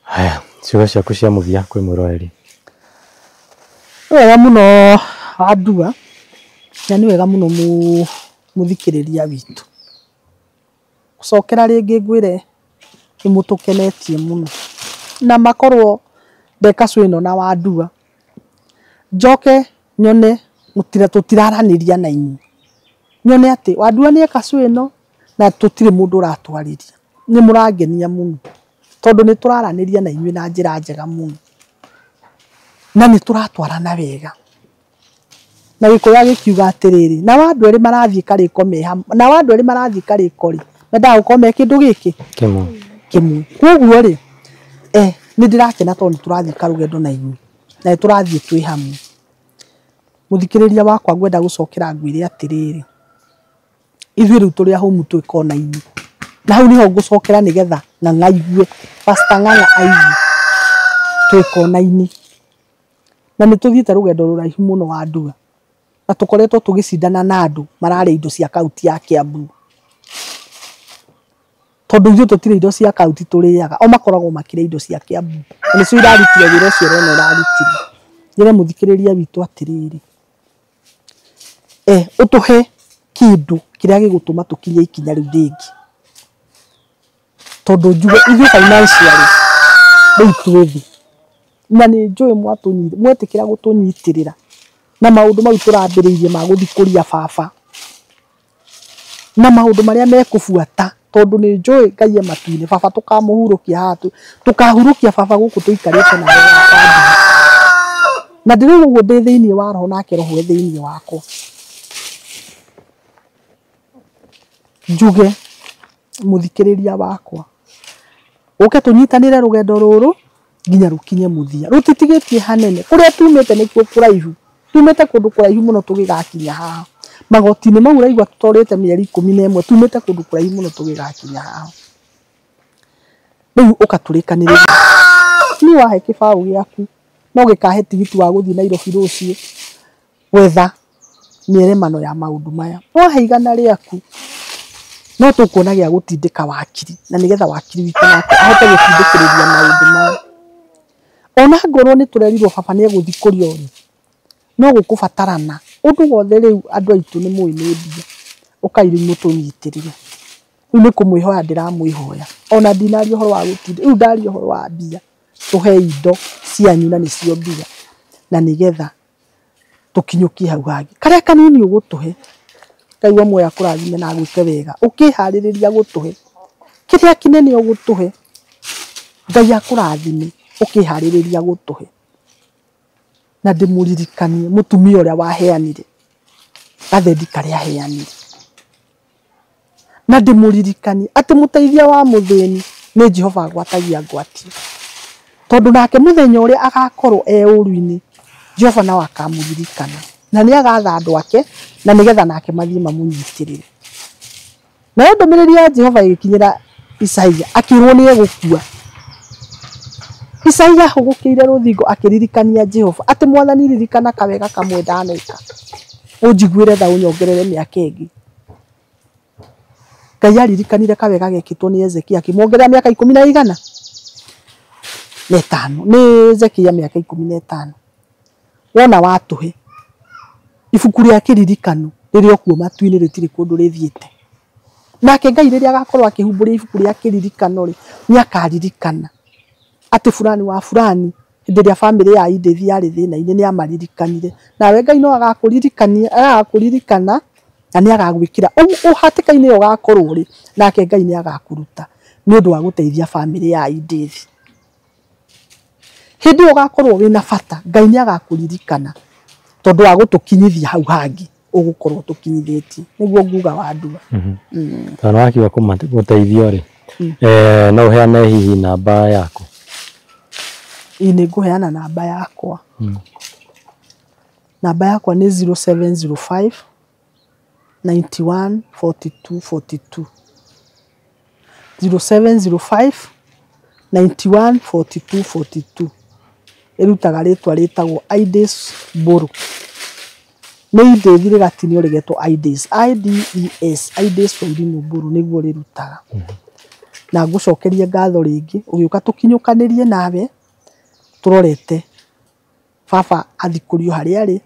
Haya ciugo ciaku cia mũthia kwĩ mũroreri. Wega mũno Wandua na nĩ wega mũno mũthikĩrĩria witũ gũcokera rĩngĩ ngwĩre nĩ mũtũkenetie mũno na makorwo ndekacu ĩno na Wandua njoke nyone tũtiraranĩria na inyuĩ nyone atĩ Wandua nĩ ekacu ĩno na tũtirĩ mũndũ ũratwarĩria nĩ mũrangenia mũno tondũ nĩ tũraranĩria na inyuĩ na njĩra njega mũno na nĩ tũratwarana wega na gĩkũyũ gĩkiuga atĩrĩrĩ na andũ erĩ marathiĩ karĩko me hamwe na andũ erĩ marathiĩ karĩko rĩ mendaga gũkorwo me kĩndũ gĩkĩ kĩmwe. Koguo rĩ nĩ ndĩrakena tondũ nĩ tũrathiĩ karũgendo na inyuĩ na nĩ tũrathiĩ twĩ hamwe. Mũthikĩrĩria wakwa ngwenda gũcokera ngwĩre atĩrĩrĩ ithuĩ rĩu tũrĩ home twĩ kona-inĩ na hau nĩho ngũcokera nĩgetha Ng'ang'a aigue Pastor Ng'ang'a aigue twĩ kona-inĩ na nĩ tũthiĩte rũgendo rũraihu mũno Wandua na tũkoretwo tũgĩcindana na andũ mararĩ indo cia kaunti ya Kiambu tondũ ithuĩ tũtirĩ indo cia kaunti tũrĩaga o makoragwo makĩrĩ indo cia Kiambu na nĩcio irarutire wĩra ũcio rona ũrarutire. Njĩre mũthikĩrĩria witũ atĩrĩrĩ ũtũhe kĩndũ kĩrĩa gĩgũtũma tũkinyie ikinya rĩu rĩngĩ tondũ njuge ithuĩ financially rĩu twĩthĩ na nĩ njũĩ mwetĩkĩra gũtũnyitĩrĩra na maũndũ mau tũrambĩrĩirie ma gũthikũria baba na maũndũ marĩa mekũbuata tondũ nĩ njũĩ Ngai matu-inĩ baba tũkamũhurũkia haha tũkahurũkia baba gũkũ tũikarĩte na na ndĩrauga ũguo ndĩ thĩinĩ wa roho nake roho thĩinĩ wakwa njuge mũthikĩrĩria wakwa ũke tũnyitanĩre rũgendo rũrũ nginya rũkinye mũthia rũtitigĩtie hanene kũrĩa tumĩte nĩkuo kũraihu tumete kundu kuraihu muno tugigakinya haha magoti-ini mau uraigua tutorete mieri 11 tumete kundu kuraihu muno tugigakinya haha riu ukaturikaniriria ni wahe kibao giaku no gikahe tigiti wa guthii Nairobi rucio wetha mieremano ya maundu maya wahe igana riaku no tukuona gia gutindika wakiri na nigetha wakiri witu nake ahote gutindikiriria maundu maya ona ngorwo ni turerirwo baba ni eguthikurio ri no gukubatarana undu wothe riu andu aitu ni mui ni mbia ukairi mutunyitirire riu ni kumwihoya ndiramwihoya ona ndinari uhoro wa gutinda riu ndari uhoro wa mbia tuhe indo cianyu na nicio mbia na nigetha tukinyukie hau hangi karia kanini ugutuhe Ngai wa muoyo akurathime na agwike wega ukihaririria gutuhe kiria kinene ugutuhe Ngai akurathime ukihaririria gutuhe na ndimuririkanie mutumia uria waheanire gathendi karia aheanire na ndimuririkanie ati muteithia wa muthini ni Jehova agwatagia ngwatio tondu nake muthenya uria agakorwo uru-ini Jehova na wakamuririkana na ni agatha andu ake na nigetha nake mathie mamunyitirire na ndomiriri ya Jehova ikinyira Isaia akirwo ni egukua Isaia hugukire ruthingo akiririkania Jehova ati mwathani ririkana kawega kamwe ndaneka unjiguire tha unyongerere miaka ingi Ngai aririkanire kawega gekitwo ni Ezekia akimwongerera miaka 10 na 5 ni Ezekia miaka 15 wona watuhe ibuku ria kiririkano ririo kuo matu-ini ritiri kundu rithiete nake Ngai riria agakorwo akihumburia ibuku ria kiririkano ri ni akaririkana ati fulani wa fulani hindi ria family ya Idethi yari thina-ini ni amaririkanire nawe Ngai no agakuririkana na ni agagwikira uhatikaine ugakorwo ri nake Ngai ni agakuruta ni undu wa guteithia family ya Idethi hindi ugakorwo wina bata Ngai ni agakuririkana tondu wa gutukinyithia hau hangi ugukorwo tukinyithitie niguo nguga wa ndua tano akiwa guteithio ri no heane hihi namba yaku ini nguheana namba yakwa namba yakwa ni 0705 91 42 42 0705 91 42 42 irutaga ritwa ritagwo Ides Mburu ni Idethi rigatinio rigetwo Ides Ides Wairimu Mburu niguo rirutaga na ngucokerie ngatho ringi ugiuka tukinyukanirie nawe turorete baba athikurio haria ari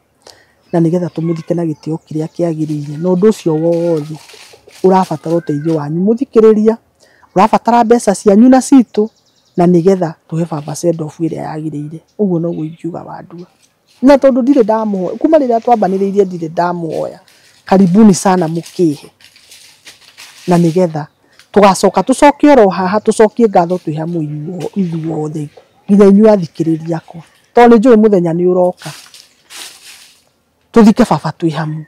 na nigetha tumuthike na gitio kiria kiagirire no ndu ucio wothe urabatara uteithio wanyu muthikiriria urabatara mbeca cianyu na citu na nigetha tuhe baba send off iria yagirire uguo no guingiuga wa ndua na tondu ndire ndamuhoya kuma riria twambaniriirie ndire ndamuhoya karibuni sana mukihe na nigetha tugacoka tucokie ro haha tucokie ngatho twi hamwe ithuothe nginya inyu athikiriria ko tondu njui muthenya ni uroka tuthike baba twi hamwe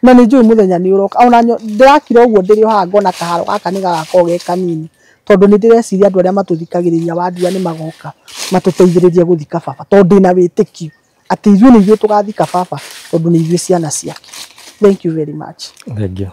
na ni njui muthenya ni uroka ona ndirakira uguo ndiri haha ngona kaharo gaka ni gagakorwo ge kanini tondu ni ndireciria andu aria matuthikagiriria Wandua ni magoka matuteithiririe guthika baba tondu ndina witikio ati ithuĩ ni ithuĩ tugathika baba tondu ni ithuĩ ciana ciake. Thank you very much. Thank you.